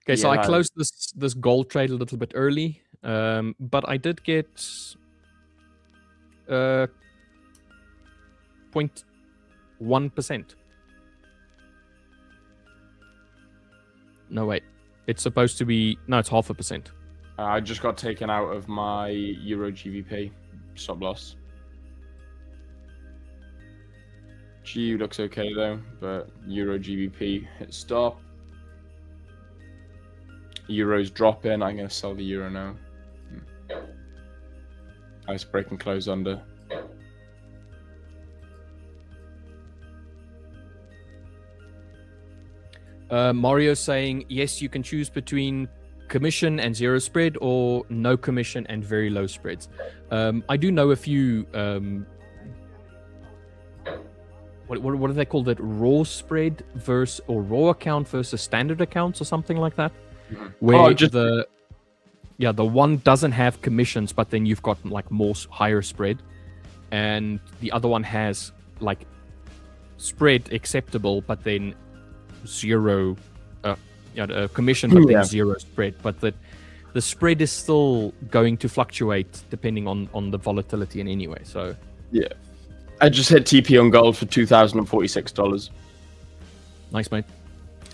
Okay, so I closed this gold trade a little bit early, but I did get 0.1%. No, wait. It's supposed to be... No, it's 0.5%. I just got taken out of my Euro GBP stop loss. GU looks okay though, but Euro GBP hit stop. Euro's dropping. I'm going to sell the Euro now. Nice break and close under. Mario saying, yes, you can choose between commission and zero spread or no commission and very low spreads. I do know a few what do they call it? Raw spread versus or raw account versus standard accounts or something like that. Where the one doesn't have commissions, but then you've got like higher spread, and the other one has like spread acceptable, but then zero commission, but then zero spread. But the spread is still going to fluctuate depending on the volatility in any way. So yeah, I just hit TP on gold for $2,046. Nice, mate.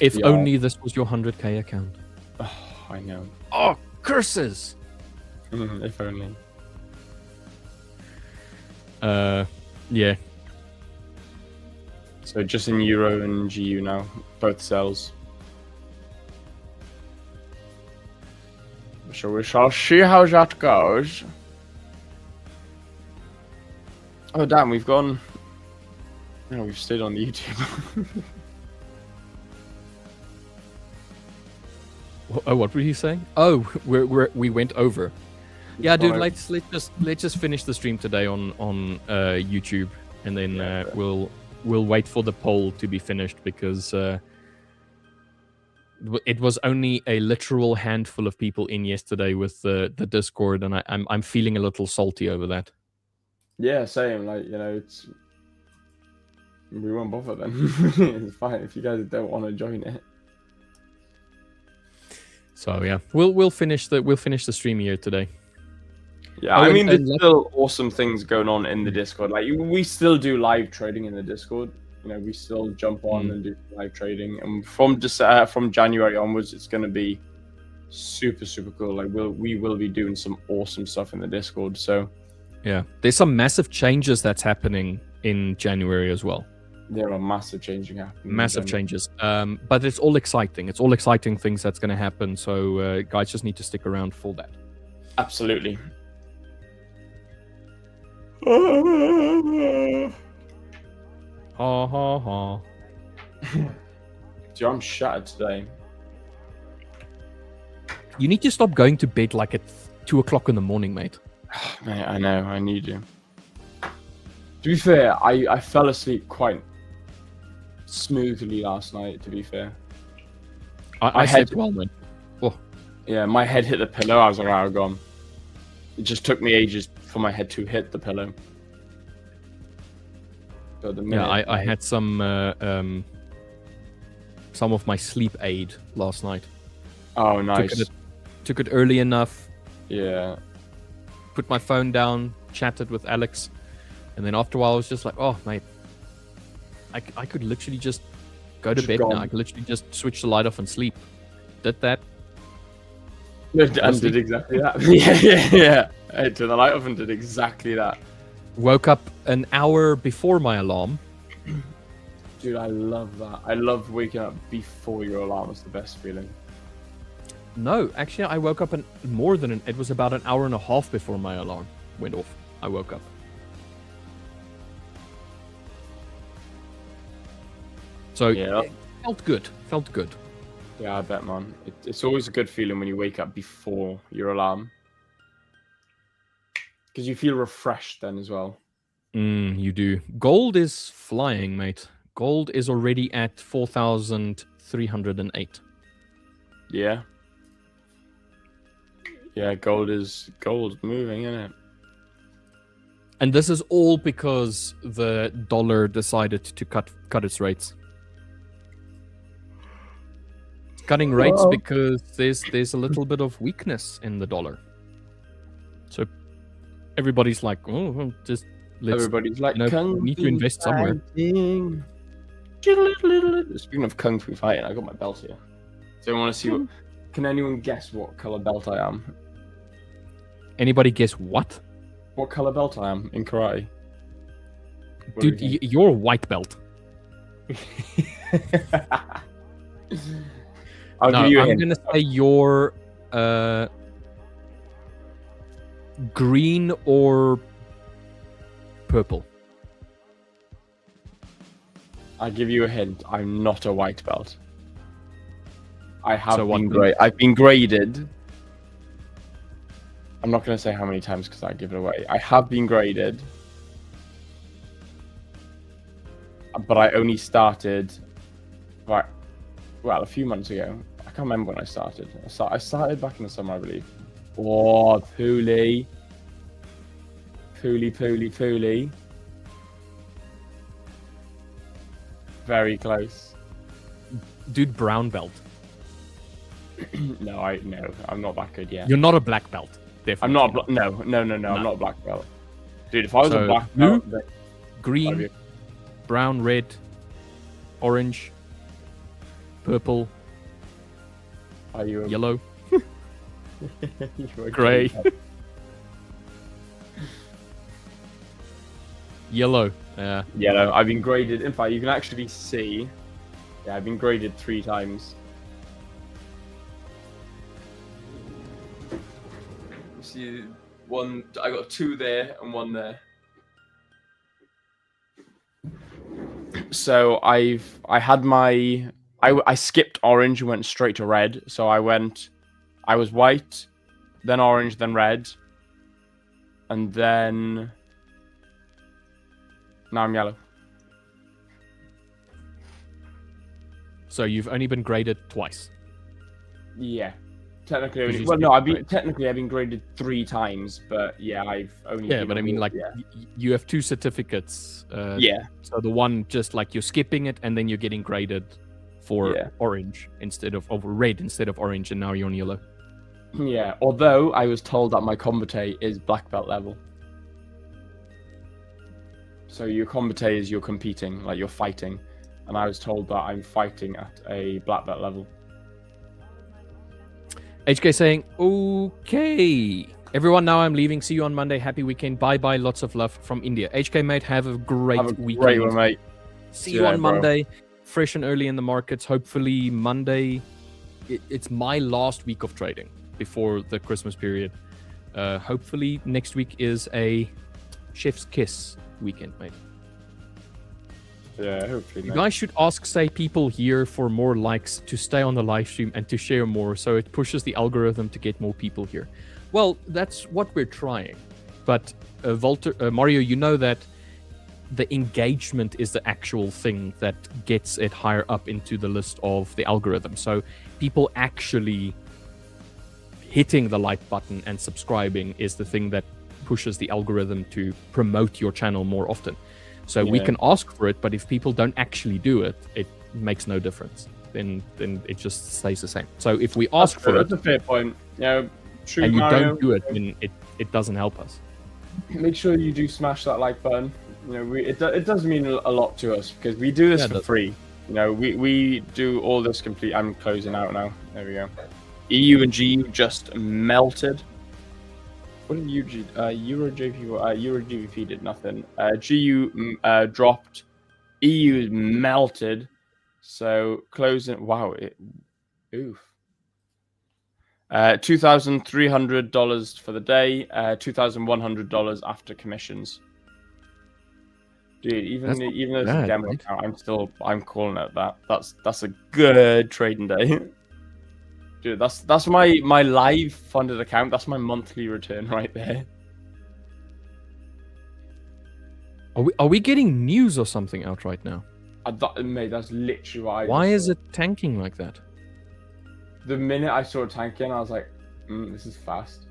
If only this was your 100k account. Oh, I know. Oh, curses! If only. Yeah. So just in Euro and GU now, both sells. So we shall see how that goes. Oh damn, we've gone. No, we've stayed on the YouTube. Oh, what were you saying? Oh, we went over. Yeah, dude. Let's just finish the stream today on YouTube, and then we'll wait for the poll to be finished because it was only a literal handful of people in yesterday with the Discord, and I'm feeling a little salty over that. Yeah, same. Like, you know, we won't bother then. It's fine if you guys don't want to join it. So yeah, we'll finish the stream here today. Yeah, I mean, there's still awesome things going on in the Discord. Like, we still do live trading in the Discord. You know, we still jump on and do live trading. And from January onwards, it's going to be super, super cool. Like, we will be doing some awesome stuff in the Discord. So yeah, there's some massive changes that's happening in January as well. There are massive changes happening. Massive changes. But it's all exciting. It's all exciting things that's going to happen. So guys just need to stick around for that. Absolutely. Ha ha ha. Dude, I'm shattered today. You need to stop going to bed like at 2 o'clock in the morning, mate. Mate, I know. I need you. To be fair, I fell asleep quite smoothly last night, to be fair. I slept well, man. Oh. Yeah, my head hit the pillow. I was like, oh, gone. It just took me ages for my head to hit the pillow. So I had some of my sleep aid last night. Oh, nice. Took it early enough. Yeah. Put my phone down, chatted with Alex, and then after a while I was just like, oh, mate, I could literally just go to bed now. I could literally just switch the light off and sleep. Did that. And did exactly that. yeah. I turned the light off and did exactly that. Woke up an hour before my alarm. Dude, I love that. I love waking up before your alarm. It's the best feeling. No, actually, I woke up it was about an hour and a half before my alarm went off. I woke up. So yeah, it felt good. Yeah, I bet, man. It's always a good feeling when you wake up before your alarm. Because you feel refreshed then as well. You do. Gold is flying, mate. Gold is already at 4,308. Yeah. Yeah, gold's moving, isn't it? And this is all because the dollar decided to cut its rates. It's cutting rates because there's a little bit of weakness in the dollar. So everybody's like, oh, just everybody's like, need to invest somewhere. Speaking of kung fu fighting, I got my belt here. So I want to see what. Can anyone guess what color belt I am? Anybody guess what? What color belt I am in karate? Dude, you're a white belt. I'm gonna say you're green or purple. I'll give you a hint. I'm not a white belt. I've been graded. I'm not going to say how many times because I give it away. I have been graded but I only started a few months ago. I can't remember when I started. I started back in the summer, I believe. Oh, Pooley. Very close. Dude, brown belt. No, I'm not that good yet. You're not a black belt. Definitely. I'm not. No. I'm not a black belt. Dude, if I was a black blue, belt, then green, brown, red, orange, purple, are you yellow, you grey, yellow. Yeah. Yellow. I've been graded. In fact, you can actually see. Yeah, I've been graded 3 times. You see, one. I got 2 there and 1 there. So I skipped orange and went straight to red. So I was white, then orange, then red, and then now I'm yellow. So you've only been graded twice. Yeah, technically. I've been graded 3 times, but yeah, I've only. Yeah, but I mean, you have 2 certificates. Yeah. So the one just like you're skipping it, and then you're getting graded for orange instead of red instead of orange, and now you're on yellow. Yeah. Although I was told that my combate is black belt level. So your combate is you're competing, like you're fighting. And I was told that I'm fighting at a black belt level. HK saying, okay. Everyone, now I'm leaving. See you on Monday. Happy weekend. Bye-bye. Lots of love from India. HK, mate, have a great weekend. Great one, mate. See you on Monday. Fresh and early in the markets. Hopefully Monday. It's my last week of trading before the Christmas period. Hopefully next week is a chef's kiss weekend, mate. Yeah, hopefully. You guys should ask, say, people here for more likes to stay on the live stream and to share more, so it pushes the algorithm to get more people here. Well, that's what we're trying. But Mario, you know that the engagement is the actual thing that gets it higher up into the list of the algorithm. So people actually hitting the like button and subscribing is the thing that pushes the algorithm to promote your channel more often. So we can ask for it, but if people don't actually do it, it makes no difference. Then it just stays the same. So if we ask for it, that's a fair point. Yeah, true. And you Mario, don't do it, then it doesn't help us. Make sure you do smash that like button. You know, it does mean a lot to us because we do this for free. You know, we do all this complete. I'm closing out now. There we go. EU and GU just melted. What did Euro GBP did nothing. GU dropped. EU melted. So closing. Wow. Oof. $2,300 for the day. $2,100 after commissions. Dude, even though it's a demo account, I'm calling it that. That's a good trading day. Dude, that's my live funded account. That's my monthly return right there. Are we getting news or something out right now? Mate, that's literally what I. Why is it tanking like that? The minute I saw it tanking, I was like, "This is fast."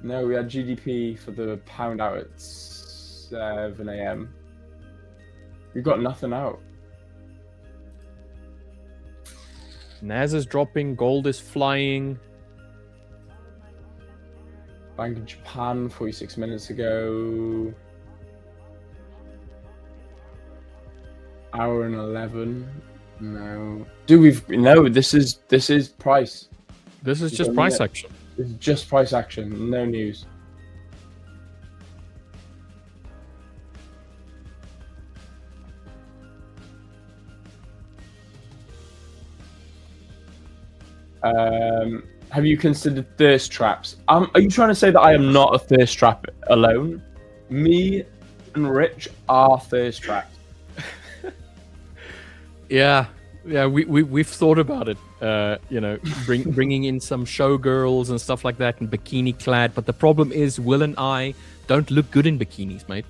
No, we had GDP for the pound out at 7 a.m. We got nothing out. NAS is dropping, gold is flying. Bank of Japan 46 minutes ago. Hour and 11. No. Dude, this is price. This is just price action. This is just price action, no news. Have you considered thirst traps? Are you trying to say that I am not a thirst trap alone? Me and Rich are thirst traps. Yeah, we've thought about it. Bringing in some showgirls and stuff like that, and bikini clad. But the problem is, Will and I don't look good in bikinis, mate.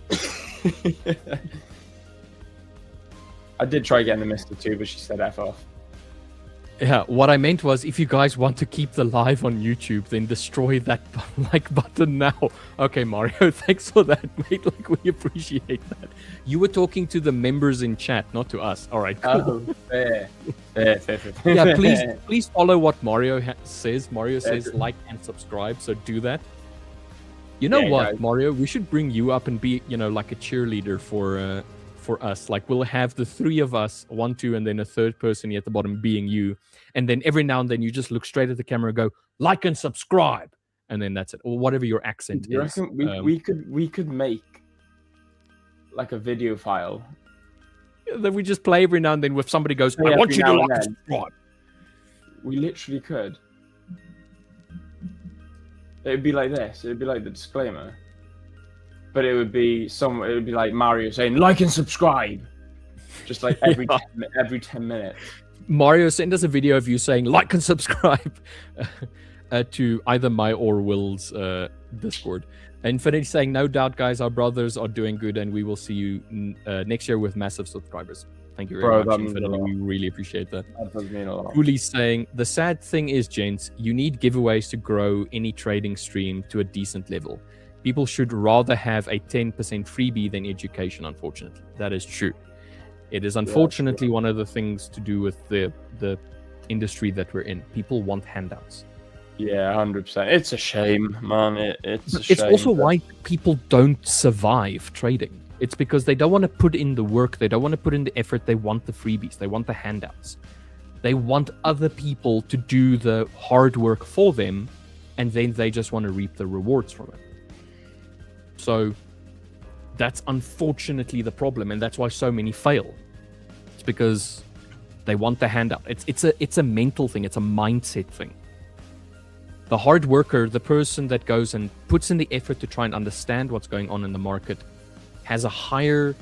I did try getting the Mr. 2, but she said F off. Yeah, what I meant was, if you guys want to keep the live on YouTube, then destroy that like button now. Okay, Mario, thanks for that, mate. Like, we appreciate that. You were talking to the members in chat, not to us. All right, cool. Oh, fair. Yeah, please follow what Mario says. Mario says like and subscribe, so do that. You know what, guys. Mario? We should bring you up and be, like a cheerleader for us. Like, we'll have the three of us, 1, 2, and then a third person here at the bottom being you. And then every now and then you just look straight at the camera and go, like and subscribe. And then that's it. Or whatever your accent is. We could make like a video file that we just play every now and then if somebody goes, I want you to like and subscribe. We literally could. It'd be like this. It'd be like the disclaimer. But it would be like Mario saying, like and subscribe. Just like every 10 minutes. Mario, send us a video of you saying, like and subscribe to either my or Will's Discord. Infinity saying, no doubt, guys, our brothers are doing good, and we will see you next year with massive subscribers. Thank you very much, Infinity. We really appreciate that. That does mean a lot. Cooley's saying, the sad thing is, gents, you need giveaways to grow any trading stream to a decent level. People should rather have a 10% freebie than education, unfortunately. That is true. It is unfortunately one of the things to do with the industry that we're in. People want handouts. Yeah, 100%. It's a shame, man. It's a shame. It's also why people don't survive trading. It's because they don't want to put in the work. They don't want to put in the effort. They want the freebies. They want the handouts. They want other people to do the hard work for them, and then they just want to reap the rewards from it. So that's unfortunately the problem, and that's why so many fail. It's because they want the handout. It's a mental thing. It's a mindset thing. The hard worker, the person that goes and puts in the effort to try and understand what's going on in the market, has a higher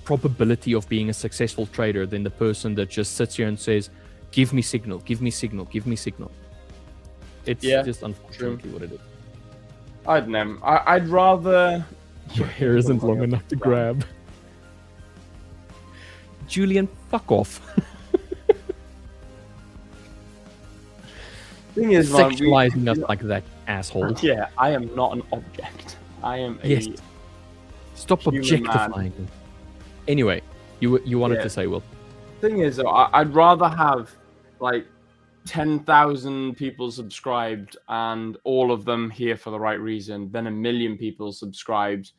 probability of being a successful trader than the person that just sits here and says, give me signal, give me signal, give me signal. It's just unfortunately what it is. I don't know. I'd rather... Your hair isn't long enough to grab. Julian, fuck off. Thing is, sexualizing us like that, asshole. Yeah, I am not an object. I am a Stop objectifying me. Anyway, you wanted to say, Will. Thing is, I'd rather have like 10,000 people subscribed and all of them here for the right reason than 1 million people subscribed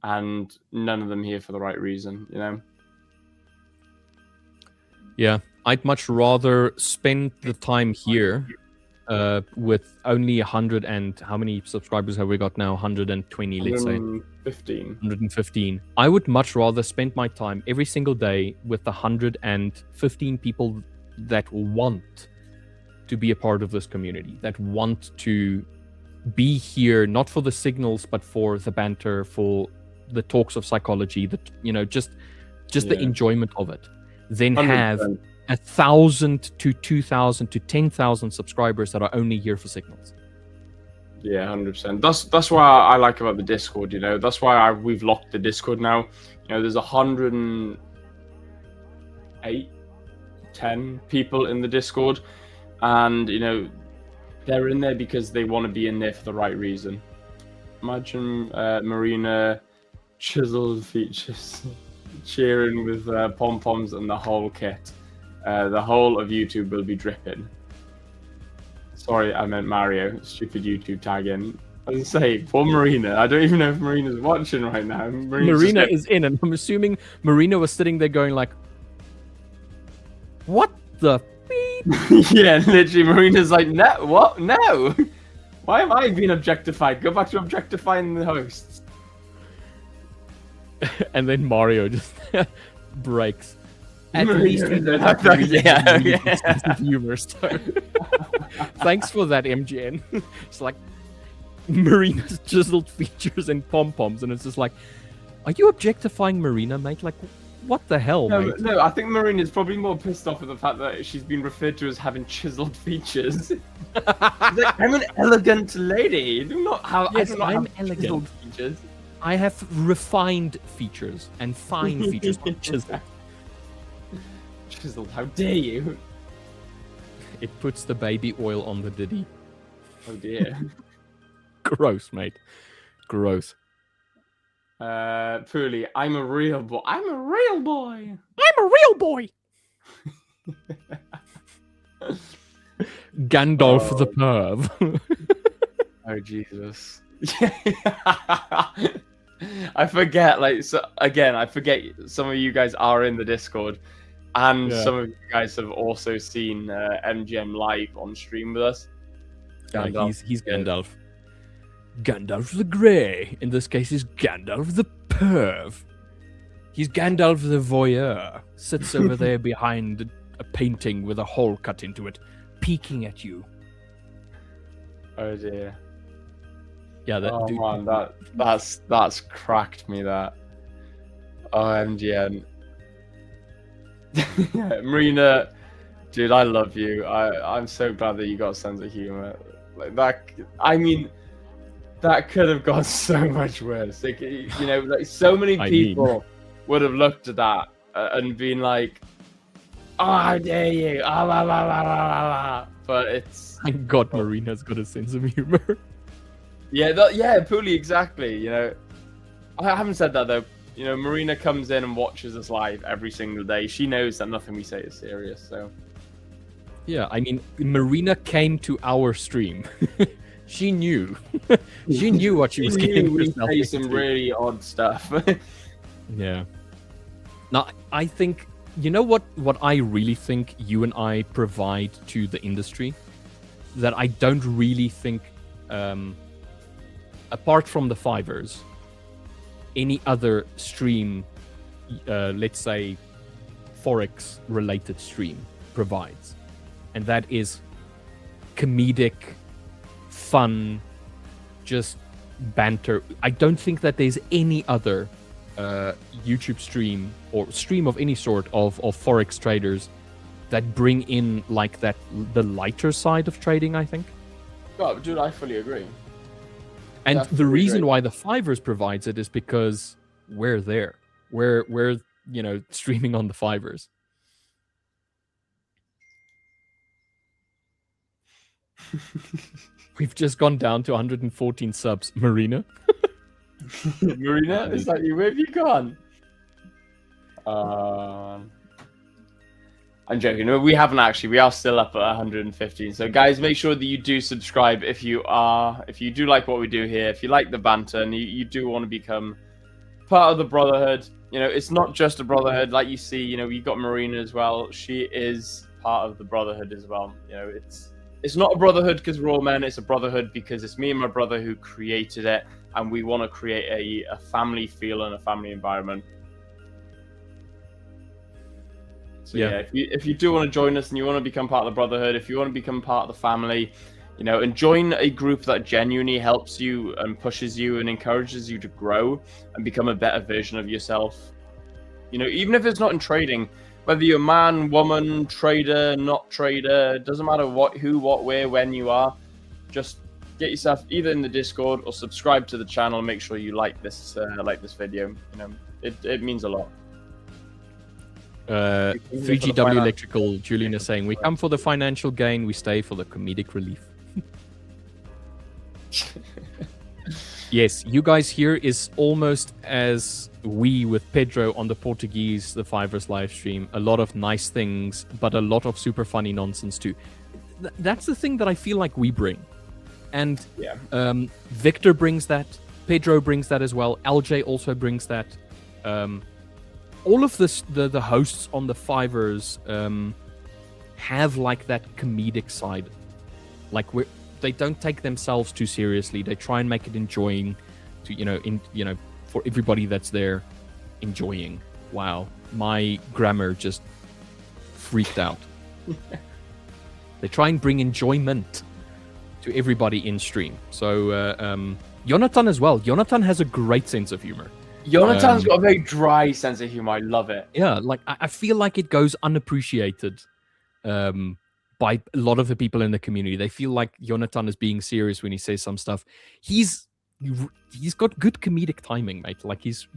and none of them here for the right reason, you know? Yeah, I'd much rather spend the time here with only 100 and how many subscribers have we got now? 120, let's say. 115. I would much rather spend my time every single day with the 115 people that want to be a part of this community, that want to be here, not for the signals, but for the banter, for the talks of psychology, just the enjoyment of it. Then 100%. Have 1,000 to 2,000 to 10,000 subscribers that are only here for signals. Yeah, 100%. That's why I like about the Discord. You know, that's why we've locked the Discord now. You know, there's 108, 10 people in the Discord, and you know, they're in there because they want to be in there for the right reason. Imagine Marina chiseled features, cheering with pom poms and the whole kit. The whole of YouTube will be dripping. Sorry, I meant Mario. Stupid YouTube tag in. I was say, poor Marina. I don't even know if Marina's watching right now. Marina is in, and I'm assuming Marina was sitting there going like, what the beep? Yeah, literally, Marina's like, no, what? No. Why am I being objectified? Go back to objectifying the hosts. And then Mario just breaks. At least humor. So. Thanks for that, MGN. It's like Marina's chiseled features and pom-poms, and it's just like, are you objectifying Marina, mate? Like, what the hell, mate? No, I think Marina's probably more pissed off at the fact that she's been referred to as having chiseled features. She's like, I'm an elegant lady. I do not have elegant. Chiseled features. I have refined features and fine features, not chiseled. Chiseled, how dare you? It puts the baby oil on the diddy. Oh dear. Gross, mate. Gross. Pooley, I'm a real boy. I'm a real boy. I'm a real boy. Gandalf the perv. Oh Jesus. I forget, like, so again, I forget some of you guys are in the Discord, and some of you guys have also seen MGM live on stream with us. Gandalf. He's Gandalf. Gandalf the Grey. In this case, he's Gandalf the perv. He's Gandalf the voyeur. Sits over there behind a painting with a hole cut into it, peeking at you. Oh dear. Yeah, that dude. Man, that's cracked me. That. Oh, MGN. Marina, dude, I love you. I'm so glad that you got a sense of humor. Like that. I mean, that could have gone so much worse. Like, you know, like so many people would have looked at that and been like, "Oh, how dare you!" Ah, blah, blah, blah, blah, blah. But it's. Thank God, Marina's got a sense of humor. Yeah, Pooley, exactly. You know, I haven't said that though. You know, Marina comes in and watches us live every single day. She knows that nothing we say is serious. So. Yeah, I mean, Marina came to our stream. She knew. She knew what she was getting herself into. Some really odd stuff. Yeah. Now, I think, you know what I really think you and I provide to the industry? That I don't really think, apart from the Fivers, any other stream, let's say, Forex-related stream provides. And that is comedic, fun, just banter. I don't think that there's any other YouTube stream or stream of any sort of Forex traders that bring in like that, the lighter side of trading, I think. Oh, dude, I fully agree. And the reason why the Fivers provides it is because we're there. We're streaming on the Fivers. We've just gone down to 114 subs. Marina? Marina? Is that you? Where have you gone? I'm joking. We haven't actually. We are still up at 115. So, guys, make sure that you do subscribe if you do like what we do here, if you like the banter, and you do want to become part of the Brotherhood. You know, it's not just a Brotherhood. Like you see, you know, you got Marina as well. She is part of the Brotherhood as well. You know, it's not a Brotherhood because we're all men. It's a Brotherhood because it's me and my brother who created it, and we want to create a family feel and a family environment. So yeah, if you do want to join us and you want to become part of the Brotherhood, if you want to become part of the family, you know, and join a group that genuinely helps you and pushes you and encourages you to grow and become a better version of yourself. You know, even if it's not in trading, whether you're man, woman, trader, not trader, it doesn't matter what, who, what, where, when you are, just get yourself either in the Discord or subscribe to the channel and make sure you like this video. You know, it means a lot. 3GW Electrical, Julian is saying, we come for the financial gain, we stay for the comedic relief. Yes, you guys here is almost as we with Pedro on the Portuguese, the Fivers live stream. A lot of nice things, but a lot of super funny nonsense too. That's the thing that I feel like we bring. And Victor brings that, Pedro brings that as well, LJ also brings that. All of this, the hosts on the Fivers have like that comedic side. Like they don't take themselves too seriously. They try and make it enjoying to for everybody that's there enjoying. Wow, my grammar just freaked out. They try and bring enjoyment to everybody in stream. So Jonathan as well. Jonathan has a great sense of humor. Jonathan's got a very dry sense of humor. I love it. Yeah, like I feel like it goes unappreciated by a lot of the people in the community. They feel like Jonathan is being serious when he says some stuff. He's he's got good comedic timing, mate. Like he's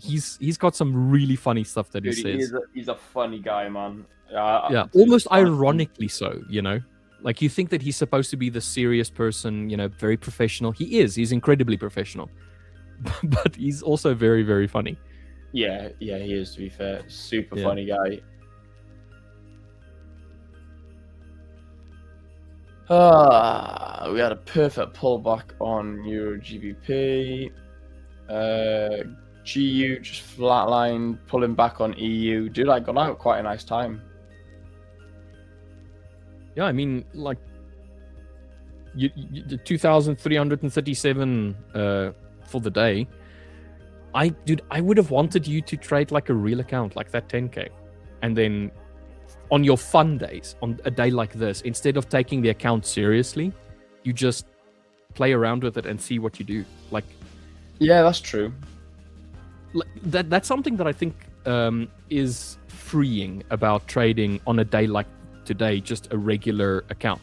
got some really funny stuff that Dude, he says. he's a funny guy, man. Yeah, almost ironically so, you know. Like you think that he's supposed to be the serious person, you know, very professional. He is. He's incredibly professional, but he's also very, very funny. Yeah, he is. To be fair, super funny guy. We had a perfect pullback on Euro GBP. GU just flatlined, pulling back on EU. Dude, I got out quite a nice time. Yeah, I mean, like, you 2,337 for the day. Dude, I would have wanted you to trade like a real account, like that 10K. And then on your fun days, on a day like this, instead of taking the account seriously, you just play around with it and see what you do. Like, yeah, that's true. That's something that I think is freeing about trading on a day like today, just a regular account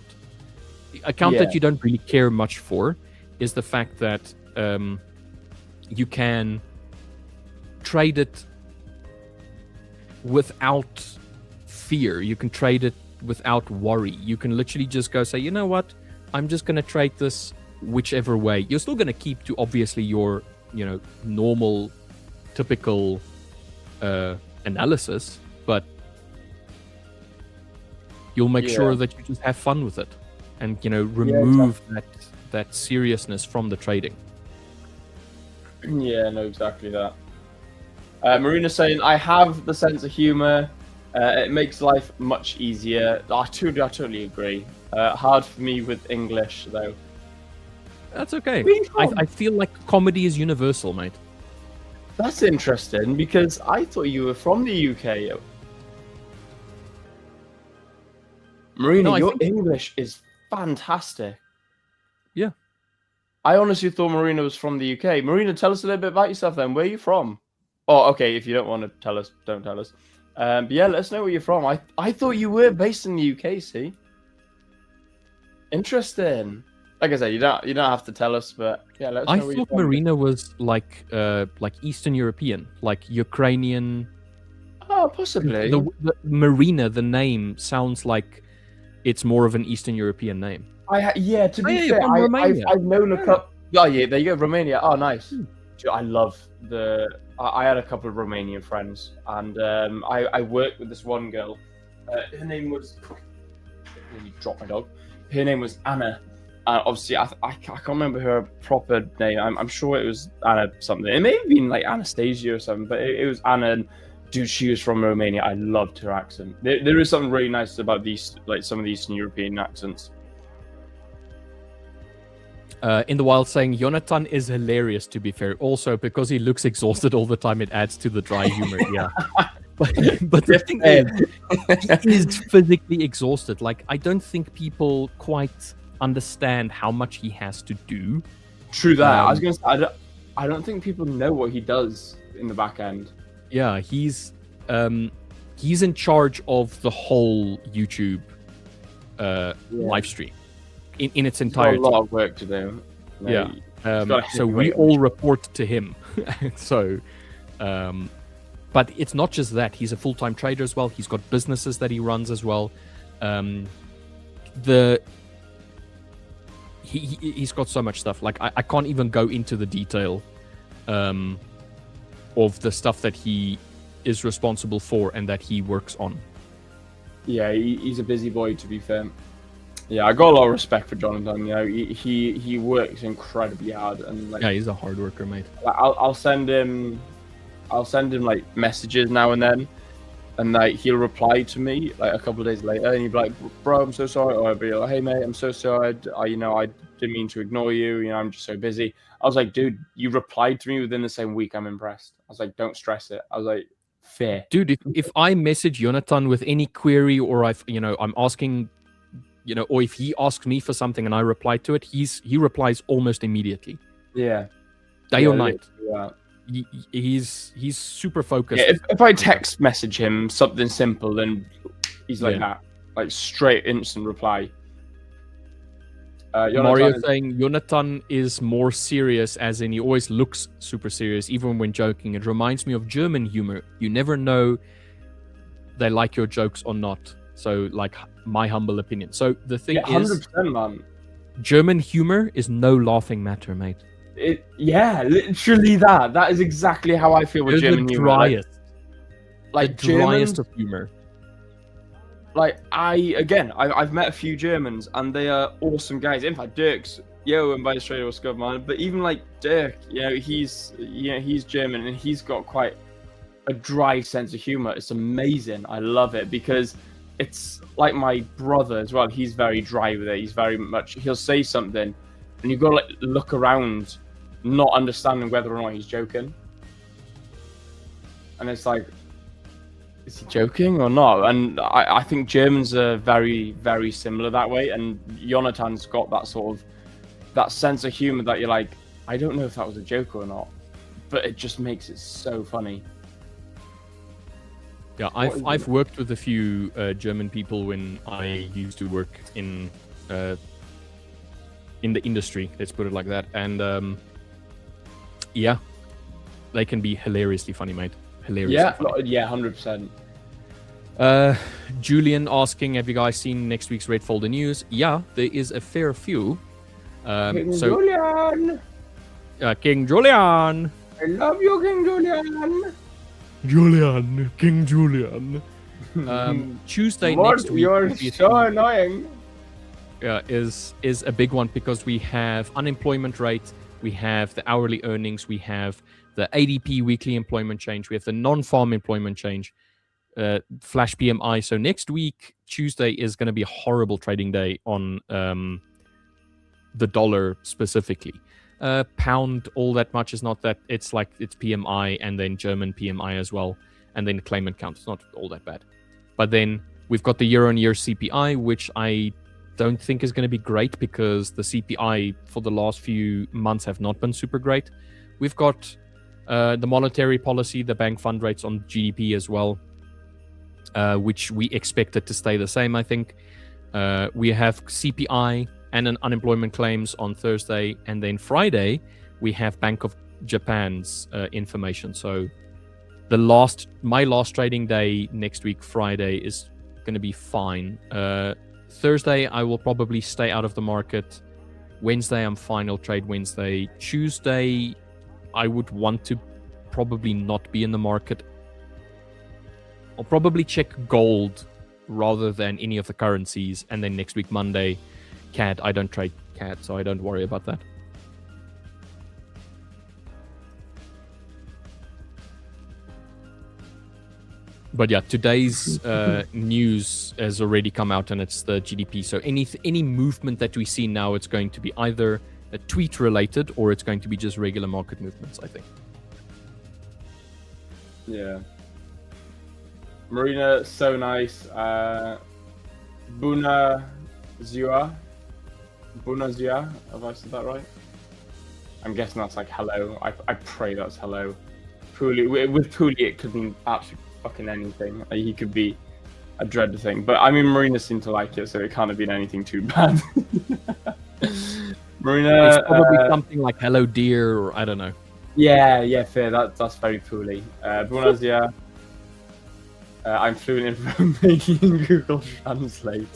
that you don't really care much for, is the fact that you can trade it without fear. You can trade it without worry. You can literally just go say, you know what, I'm just going to trade this whichever way. You're still going to keep to obviously your, you know, normal, typical analysis, but you'll make sure that you just have fun with it and, you know, remove that seriousness from the trading. Yeah, no, exactly that. Marina's saying, I have the sense of humor. It makes life much easier. I totally agree. Hard for me with English, though. That's okay. I feel like comedy is universal, mate. That's interesting, because I thought you were from the UK. Marina, your English is fantastic. Yeah. I honestly thought Marina was from the UK. Marina, tell us a little bit about yourself then. Where are you from? Oh, okay, if you don't want to tell us, don't tell us. But yeah, let us know where you're from. I thought you were based in the UK, see? Interesting. Like I said, you don't have to tell us, but yeah, let us know where you're from. I thought Marina was like Eastern European, like Ukrainian. Oh, possibly. The Marina, the name sounds like it's more of an Eastern European name. Yeah, to be fair, I've known a couple. Oh yeah, there you go, Romania. Oh, nice. Dude, I love I had a couple of Romanian friends, and I worked with this one girl. Her name was. Let me drop my dog. Her name was Anna. Obviously, I can't remember her proper name. I'm sure it was Anna something. It may have been like Anastasia or something, but it was Anna. And dude, she was from Romania. I loved her accent. There is something really nice about these, like some of the Eastern European accents. In the Wild saying, Jonathan is hilarious, to be fair. Also, because he looks exhausted all the time, it adds to the dry humor. Yeah. But the thing is, he is physically exhausted. Like, I don't think people quite understand how much he has to do. True that. I was going to say, I don't think people know what he does in the back end. Yeah, he's in charge of the whole YouTube live stream in its entirety. A lot of work to do. Yeah. So we all report to him. So, but it's not just that. He's a full-time trader as well. He's got businesses that he runs as well. He's got so much stuff. Like I can't even go into the detail of the stuff that he is responsible for and that he works on. Yeah, he's a busy boy, to be fair. Yeah, I got a lot of respect for Jonathan. You know, he works incredibly hard, and like, yeah, he's a hard worker, mate. I'll send him like messages now and then, and like he'll reply to me like a couple of days later, and he'll be like, "Bro, I'm so sorry," or I'll be like, "Hey mate, I'm so sorry. I didn't mean to ignore you. You know, I'm just so busy." I was like, "Dude, you replied to me within the same week. I'm impressed." I was like, "Don't stress it." I was like, "Fair." Dude, if I message Jonathan with any query, or I'm asking, or if he asks me for something and I reply to it, he replies almost immediately. Yeah. Day or night. Yeah. He's super focused. Yeah, if I text message him something simple, then he's like that, like straight instant reply. Mario saying Jonathan is more serious, as in he always looks super serious, even when joking. It reminds me of German humor. You never know they like your jokes or not. So, like, my humble opinion. So the thing is, 100%, man. German humor is no laughing matter, mate. Literally that. That is exactly how I feel with German humor. Driest. Like the driest of humor. Like I've met a few Germans and they are awesome guys. In fact, Dirk's and by Australia was good, man. But even like Dirk, he's German and he's got quite a dry sense of humor. It's amazing. I love it because it's like my brother as well. He's very dry with it. He's very much, he'll say something and you've got to like look around, not understanding whether or not he's joking. And it's like, is he joking or not? And I think Germans are very, very similar that way. And Jonathan's got that sort of, that sense of humor that you're like, I don't know if that was a joke or not, but it just makes it so funny. Yeah, I've worked with a few German people when I used to work in the industry. Let's put it like that. And yeah, they can be hilariously funny, mate. Funny. Yeah, 100%. Julian asking, have you guys seen next week's Red Folder news? Yeah, there is a fair few. Julian! King Julian! I love you, King Julian! King Julian. Tuesday next week. You're so annoying. Yeah, is a big one because we have unemployment rate, we have the hourly earnings, we have the ADP weekly employment change, we have the non-farm employment change, flash PMI. So next week, Tuesday, is going to be a horrible trading day on the dollar specifically. Pound, all that much is not that. It's PMI and then German PMI as well, and then claimant count. It's not all that bad. But then we've got the year-on-year CPI, which I don't think is going to be great because the CPI for the last few months have not been super great. We've got the monetary policy, the bank fund rates on GDP as well, which we expected to stay the same, I think. We have CPI and an unemployment claims on Thursday, and then Friday we have Bank of Japan's information. So my last trading day next week, Friday, is going to be fine. Thursday I will probably stay out of the market. Wednesday I'm fine. I'll trade Wednesday. Tuesday I would want to probably not be in the market. I'll probably check gold rather than any of the currencies. And then next week, Monday, CAD. I don't trade CAD, so I don't worry about that. But yeah, today's news has already come out, and it's the GDP. So any movement that we see now, it's going to be either a tweet related or it's going to be just regular market movements, I think. Yeah. Marina, so nice. Buna Zua, have I said that right? I'm guessing that's like hello. I pray that's hello. Pooley, with Pooley, it could mean absolutely fucking anything. He could be a dread thing. But I mean, Marina seemed to like it, so it can't have been anything too bad. Marina, it's probably something like hello dear, or I don't know. Yeah, fair. That's very Pooley. Buna Zua. I'm fluent in making Google Translate.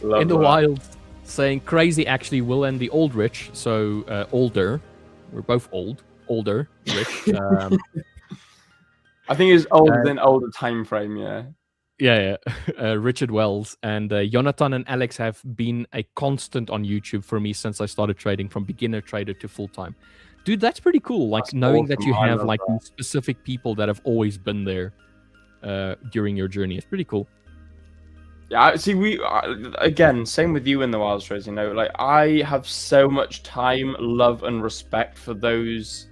In the wild, saying crazy actually will end the old rich, so older. We're both older rich. I think it's older than older time frame, yeah. Yeah. Richard Wells and Jonathan and Alex have been a constant on YouTube for me since I started trading, from beginner trader to full time. Dude, that's pretty cool. Like, that's knowing awesome. That you have like these specific people that have always been there during your journey. It's pretty cool. Yeah, see, we again, same with you in the Wild Trades. You know, like I have so much time, love, and respect for those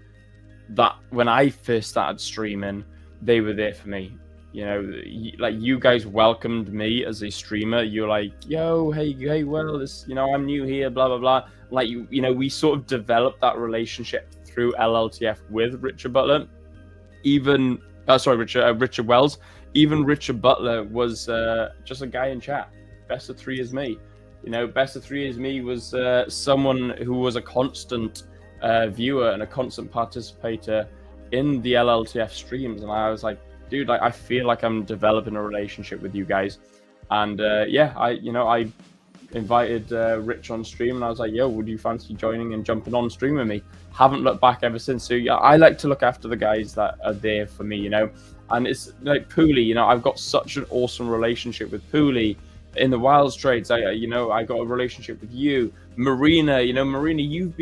that when I first started streaming, they were there for me. You know, like you guys welcomed me as a streamer. You're like, yo, hey, well, this, you know, I'm new here, blah blah blah. Like you know, we sort of developed that relationship through LLTF with Richard Butler. Even Sorry, Richard Wells. Even Richard Butler was just a guy in chat. Best of 3 is me. You know, Best of 3 is me was someone who was a constant viewer and a constant participator in the LLTF streams, and I was like, dude, I feel like I'm developing a relationship with you guys. And yeah, I invited Rich on stream, and I was like, yo, would you fancy joining and jumping on stream with me? Haven't looked back ever since. So yeah, I like to look after the guys that are there for me, you know. And it's like Pooley, you know, I've got such an awesome relationship with Pooley in the Wilds trades. I got a relationship with you, Marina. You know, Marina, you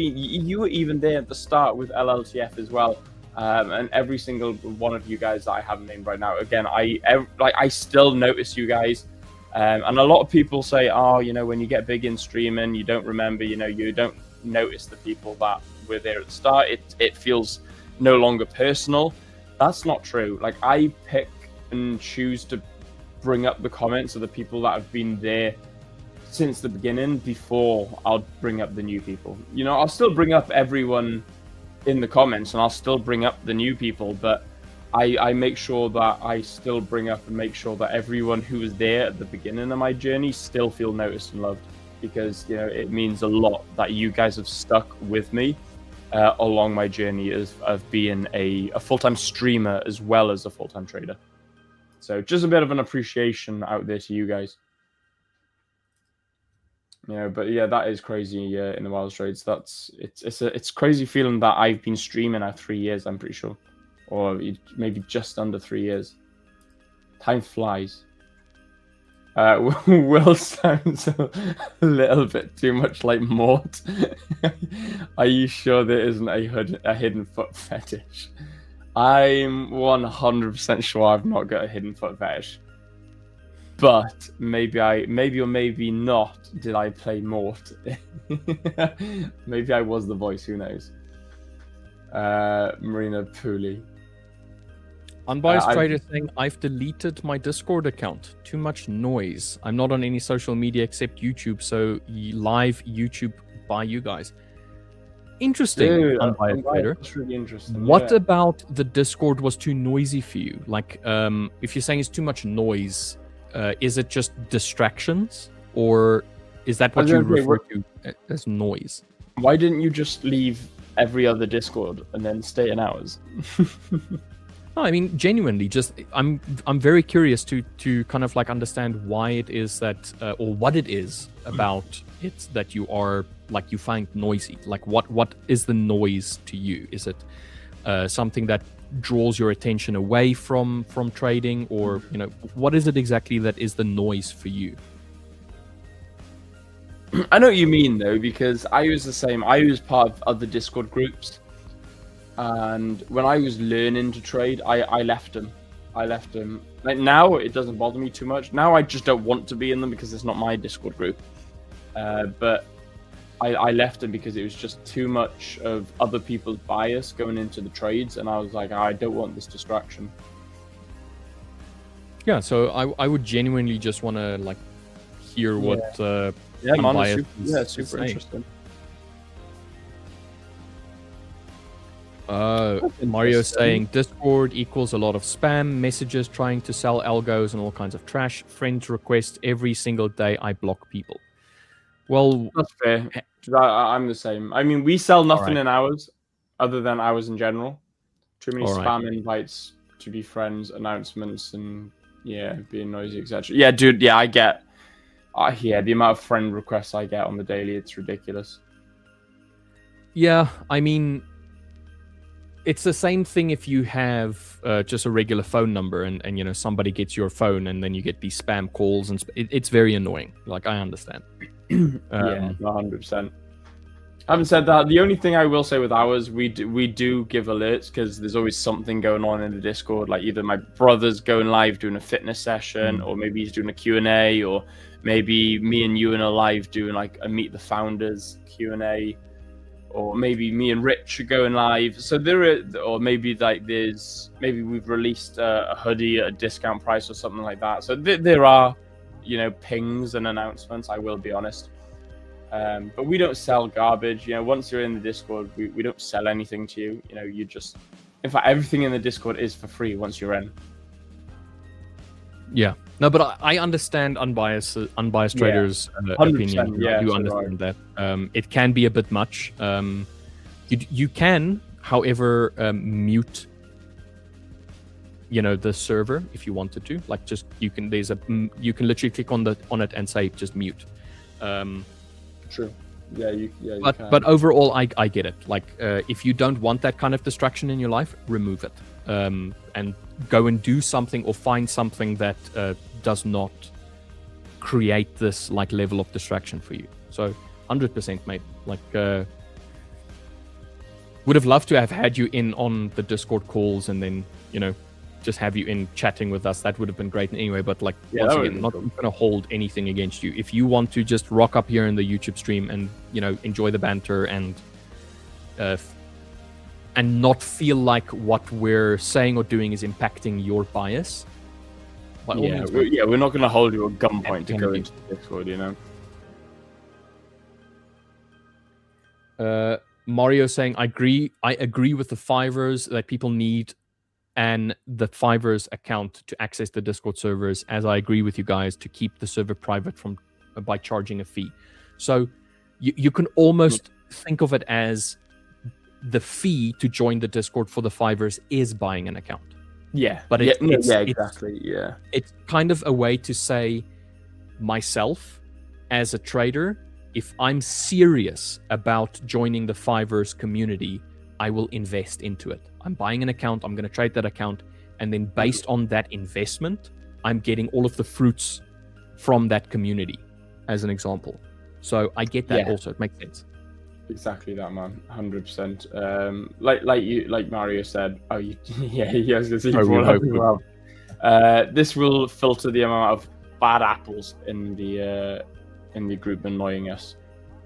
were even there at the start with LLTF as well. And every single one of you guys that I haven't named right now, again, I still notice you guys. And a lot of people say, oh, you know, when you get big in streaming, you don't remember, you know, you don't notice the people that were there at the start. It feels no longer personal. That's not true. Like, I pick and choose to bring up the comments of the people that have been there since the beginning before I'll bring up the new people. You know, I'll still bring up everyone in the comments and I'll still bring up the new people, but I make sure that I still bring up and make sure that everyone who was there at the beginning of my journey still feel noticed and loved, because, you know, it means a lot that you guys have stuck with me along my journey of being a full-time streamer as well as a full-time trader. So just a bit of an appreciation out there to you guys. You know, but yeah, that is crazy in the Wild Trades. It's crazy feeling that I've been streaming now 3 years, I'm pretty sure. Or maybe just under 3 years. Time flies. Will sounds a little bit too much like Mort. Are you sure there isn't a hidden foot fetish? I'm 100% sure I've not got a hidden foot fetish. But maybe or maybe not did I play Mort. Maybe I was the voice, who knows? Marina Pooley. Unbiased Trader saying, I've deleted my Discord account. Too much noise. I'm not on any social media except YouTube, so live YouTube by you guys. Interesting, Dude, Unbiased Trader. That's really interesting. What about the Discord was too noisy for you? Like, if you're saying it's too much noise, is it just distractions? Or is that what you refer to as noise? Why didn't you just leave every other Discord and then stay in ours? No, I mean, genuinely, just I'm very curious to kind of like understand why it is that, or what it is about it that you are like you find noisy. Like, what is the noise to you? Is it something that draws your attention away from trading, or you know, what is it exactly that is the noise for you? I know what you mean though, because I was the same. I was part of other Discord groups. And when I was learning to trade, I left them. Like, now it doesn't bother me too much. Now I just don't want to be in them because it's not my Discord group. But I left them because it was just too much of other people's bias going into the trades, and I was like, I don't want this distraction. Yeah, so I would genuinely just want to like hear what super interesting. Mario saying Discord equals a lot of spam messages trying to sell algos and all kinds of trash. Friends request every single day. I block people. Well, that's fair. I'm the same. I mean, we sell nothing in ours other than ours in general. Too many spam invites to be friends, announcements, and being noisy, etc. Yeah, dude. Yeah, I get. The amount of friend requests I get on the daily, it's ridiculous. Yeah, I mean, it's the same thing if you have just a regular phone number and you know, somebody gets your phone and then you get these spam calls, and it's very annoying. Like, I understand. 100%. Having said that, the only thing I will say with ours, we do give alerts because there's always something going on in the Discord. Like, either my brother's going live doing a fitness session, or maybe he's doing a Q&A, or maybe me and you are live doing like a Meet the Founders Q&A. Or maybe me and Rich are going live. So maybe we've released a hoodie at a discount price or something like that. So there are, you know, pings and announcements, I will be honest. But we don't sell garbage. You know, once you're in the Discord, we don't sell anything to you. You know, you just In fact, everything in the Discord is for free once you're in. Yeah. No, but I understand unbiased traders' opinion. I do understand that. It can be a bit much. You can, however, mute, the server if you wanted to. Like, just you can literally click on it and say just mute. True. Yeah, you can. But overall, I get it. Like, if you don't want that kind of distraction in your life, remove it. And go and do something or find something that does not create this like level of distraction for you. So 100%, mate. Like, would have loved to have had you in on the Discord calls and then, just have you in chatting with us. That would have been great anyway. But like, once again, not going to hold anything against you. If you want to just rock up here in the YouTube stream and, enjoy the banter and not feel like what we're saying or doing is impacting your bias. We're not going to hold you at gunpoint to go into the Discord, Mario saying, I agree with the Fivers that people need and the Fivers account to access the Discord servers, as I agree with you guys to keep the server private by charging a fee. So you can almost think of it as the fee to join the Discord for the Fivers is buying an account. Yeah, but exactly. It's kind of a way to say, myself as a trader, if I'm serious about joining the Fivers community, I will invest into it. I'm buying an account, I'm going to trade that account, and then based on that investment, I'm getting all of the fruits from that community, as an example. So I get that also. It makes sense. Exactly that, man. 100%. Like Mario said. Oh, I was going to say this will filter the amount of bad apples in the group annoying us.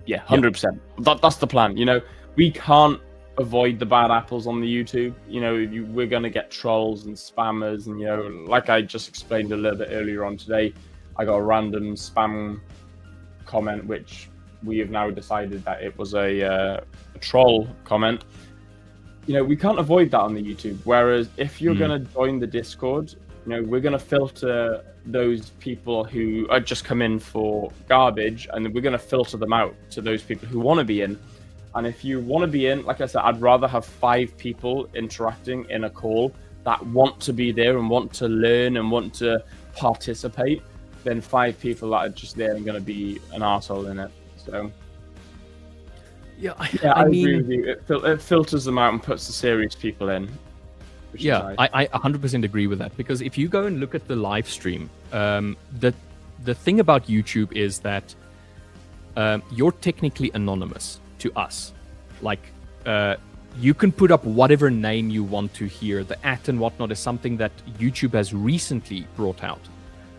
Yeah, 100%. That's the plan. We can't avoid the bad apples on the YouTube. We're going to get trolls and spammers, and like I just explained a little bit earlier on today, I got a random spam comment which we have now decided that it was a troll comment. We can't avoid that on the YouTube. Whereas if you're going to join the Discord, we're going to filter those people who are just come in for garbage, and we're going to filter them out to those people who want to be in. And if you want to be in, like I said, I'd rather have 5 people interacting in a call that want to be there and want to learn and want to participate than 5 people that are just there and going to be an arsehole in it. So, I agree with you. It filters them out and puts the serious people in. Yeah, nice. I 100% agree with that, because if you go and look at the live stream, the thing about YouTube is that you're technically anonymous to us. Like, you can put up whatever name you want to here. The @ and whatnot is something that YouTube has recently brought out.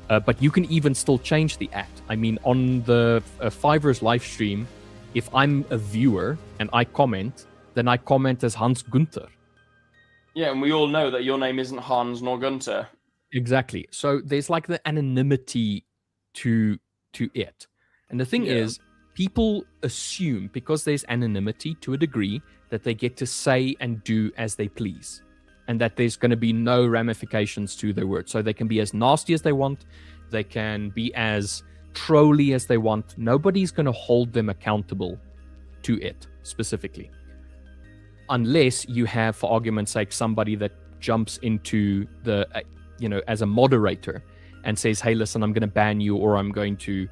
But you can even still change the @. I mean, on the Fivers live stream, if I'm a viewer and I comment, then I comment as Hans Gunther. Yeah, and we all know that your name isn't Hans nor Gunther. Exactly. So there's like the anonymity to it. And the thing is, people assume because there's anonymity to a degree that they get to say and do as they please, and that there's going to be no ramifications to their words. So they can be as nasty as they want. They can be as trolly as they want. Nobody's going to hold them accountable to it specifically. Unless you have, for argument's sake, somebody that jumps into the, as a moderator and says, hey, listen, I'm going to ban you, or I'm going to,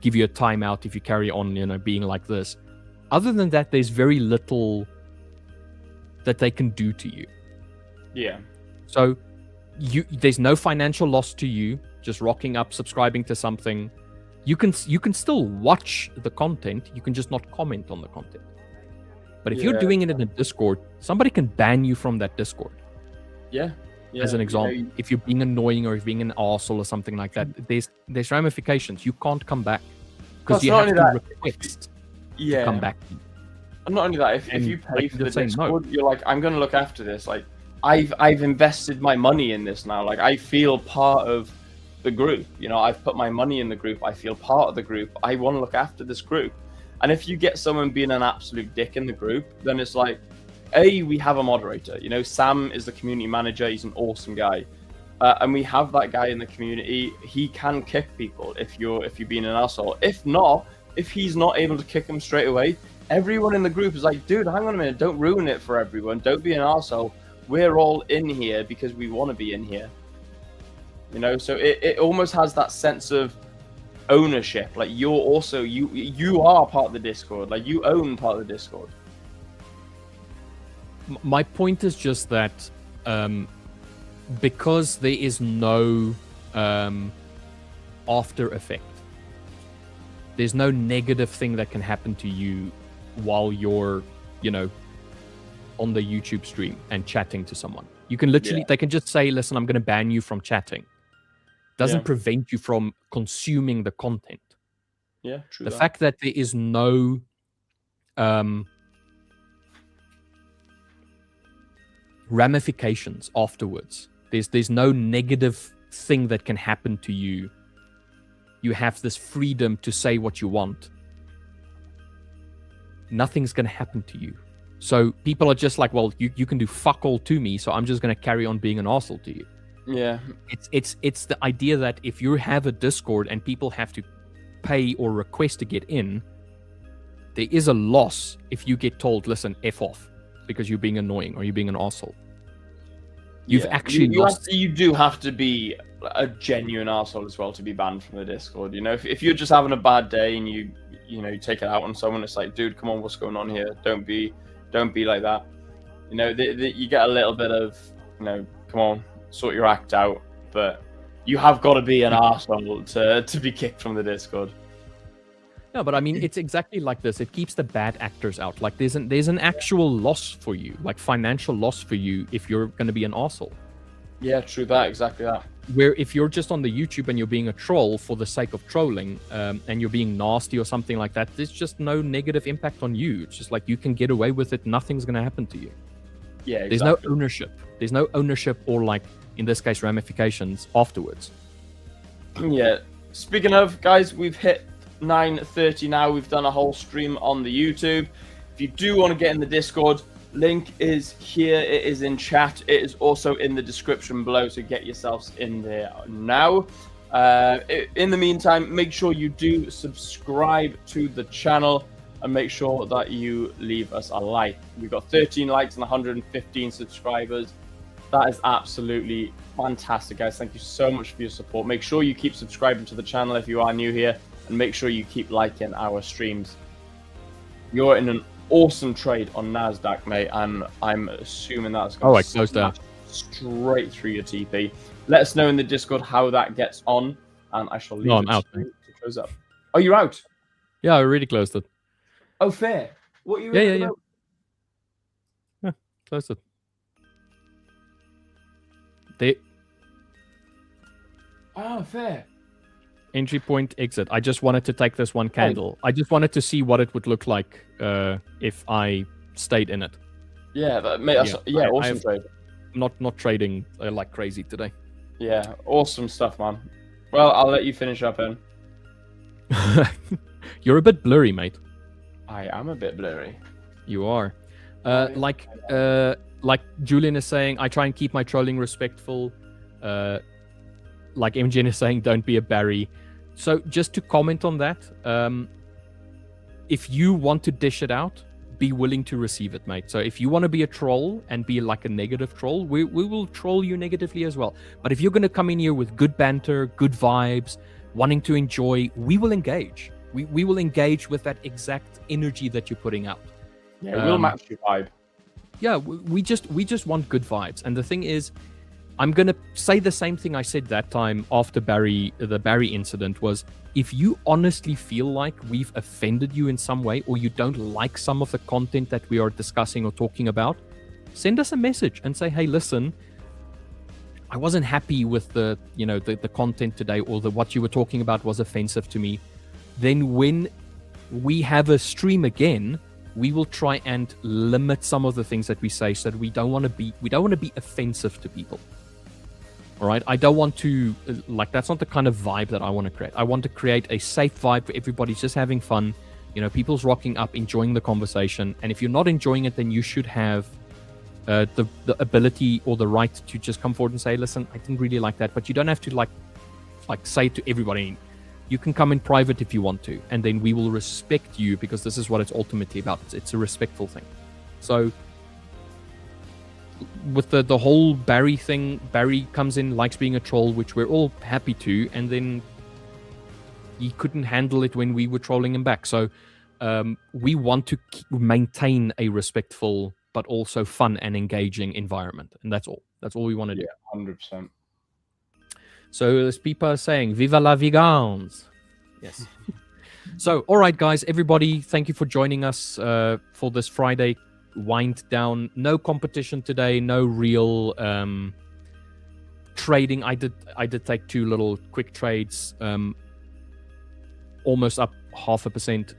give you a timeout if you carry on, being like this. Other than that, there's very little that they can do to you. Yeah. So there's no financial loss to you just rocking up, subscribing to something. You can still watch the content. You can just not comment on the content. But if you're doing it in a Discord, somebody can ban you from that Discord. Yeah. As an example, if you're being annoying or if you're being an arsehole or something like that, there's ramifications. You can't come back because you have to request to come back. And not only that, if you pay for the Discord, you're like, I'm going to look after this. Like, I've invested my money in this now. Like, I feel part of the group. I've put my money in the group. I feel part of the group. I want to look after this group. And if you get someone being an absolute dick in the group, then it's like, we have a moderator. You know, Sam is the community manager. He's an awesome guy. And we have that guy in the community. He can kick people if you're being an asshole. If not, if he's not able to kick them straight away, everyone in the group is like, dude, hang on a minute, don't ruin it for everyone. Don't be an asshole. We're all in here because we want to be in here. You know, so it almost has that sense of ownership. Like you're also you are part of the Discord. Like you own part of the Discord. My point is just that because there is no after effect, there's no negative thing that can happen to you while you're, you know, on the YouTube stream and chatting to someone. You can literally, they can just say, listen, I'm going to ban you from chatting. Doesn't prevent you from consuming the content. Yeah, true. The fact that there is no ramifications afterwards. There's no negative thing that can happen to you. You have this freedom to say what you want. Nothing's going to happen to you. So people are just like, well, you can do fuck all to me, so I'm just going to carry on being an arsehole to you. Yeah. It's the idea that if you have a Discord and people have to pay or request to get in, there is a loss if you get told, listen, F off, because you're being annoying or you're being an arsehole. You've actually lost. You do have to be a genuine arsehole as well to be banned from the Discord. You know, if you're just having a bad day and you take it out on someone, it's like, dude, come on, what's going on here? Don't be like that. You know, you get a little bit of, you know, come on, sort your act out. But you have got to be an arsehole to be kicked from the Discord. No, but I mean, it's exactly like this. It keeps the bad actors out. Like there's an actual loss for you, like financial loss for you if you're going to be an arsehole. Yeah, true that, exactly that. Where if you're just on the YouTube and you're being a troll for the sake of trolling, and you're being nasty or something like that, there's just no negative impact on you. It's just like you can get away with it. Nothing's going to happen to you. Yeah, exactly. There's no ownership. There's no ownership or, like, in this case, ramifications afterwards. Yeah. Speaking of, guys, we've hit 9:30 now. We've done a whole stream on the YouTube. If you do want to get in the Discord, link is here. It is in chat. It is also in the description below, so get yourselves in there now. In the meantime, make sure you do subscribe to the channel and make sure that you leave us a like. We've got 13 likes and 115 subscribers. That is absolutely fantastic, guys. Thank you so much for your support. Make sure you keep subscribing to the channel if you are new here, and make sure you keep liking our streams. You're in an awesome trade on NASDAQ, mate, and I'm assuming that's going to down straight through your TP. Let us know in the Discord how that gets on, and I shall leave I'm out, to close up. Oh, you're out? Yeah, I already closed it. Oh, fair. What are you Yeah, closed it. Oh, fair. Entry point, exit. I just wanted to take this one candle. I just wanted to see what it would look like if I stayed in it. Yeah, awesome trade. Not trading like crazy today. Yeah, awesome stuff, man. Well, I'll let you finish up, then. You're a bit blurry, mate. I am a bit blurry. You are. Like Julian is saying, I try and keep my trolling respectful. Like MGN is saying, don't be a Barry. So just to comment on that, if you want to dish it out, be willing to receive it, mate. So if you want to be a troll and be like a negative troll, we will troll you negatively as well. But if you're going to come in here with good banter, good vibes, wanting to enjoy, we will engage. We will engage with that exact energy that you're putting out. Yeah, we'll match your vibe. Yeah, we just want good vibes. And the thing is, I'm going to say the same thing I said that time after the Barry incident was, if you honestly feel like we've offended you in some way, or you don't like some of the content that we are discussing or talking about, send us a message and say, hey, listen, I wasn't happy with the content today, or what you were talking about was offensive to me. Then when we have a stream again, we will try and limit some of the things that we say, so that we don't want to be offensive to people. All right, I don't want to, that's not the kind of vibe that I want to create. I want to create a safe vibe where everybody's just having fun. People's rocking up, enjoying the conversation. And if you're not enjoying it, then you should have the ability or the right to just come forward and say, listen, I didn't really like that, but you don't have to like say it to everybody. You can come in private if you want to, and then we will respect you, because this is what it's ultimately about. It's a respectful thing. So with the whole Barry thing, Barry comes in, likes being a troll, which we're all happy to, and then he couldn't handle it when we were trolling him back. So we want to maintain a respectful but also fun and engaging environment, and that's all. That's all we want to do. 100%. So as people are saying, "Viva la vegans!" Yes. So, all right, guys, everybody, thank you for joining us for this Friday wind down. No competition today, no real trading. I did take 2 little quick trades, almost up 0.5%.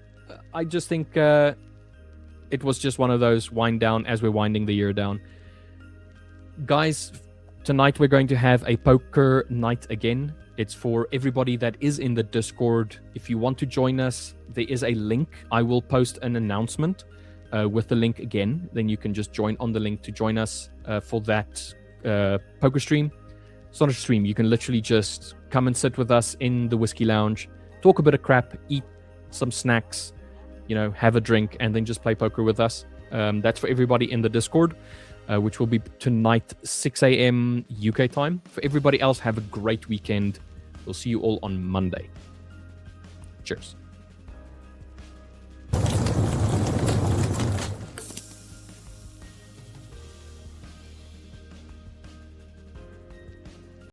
I just think it was just one of those wind down as we're winding the year down. Guys, tonight we're going to have a poker night again. It's for everybody that is in the Discord. If you want to join us, there is a link. I will post an announcement with the link again. Then you can just join on the link to join us for that poker stream. It's not a stream. You can literally just come and sit with us in the Whiskey Lounge, talk a bit of crap, eat some snacks, have a drink, and then just play poker with us. That's for everybody in the Discord, which will be tonight, 6 a.m. UK time. For everybody else, have a great weekend. We'll see you all on Monday. Cheers.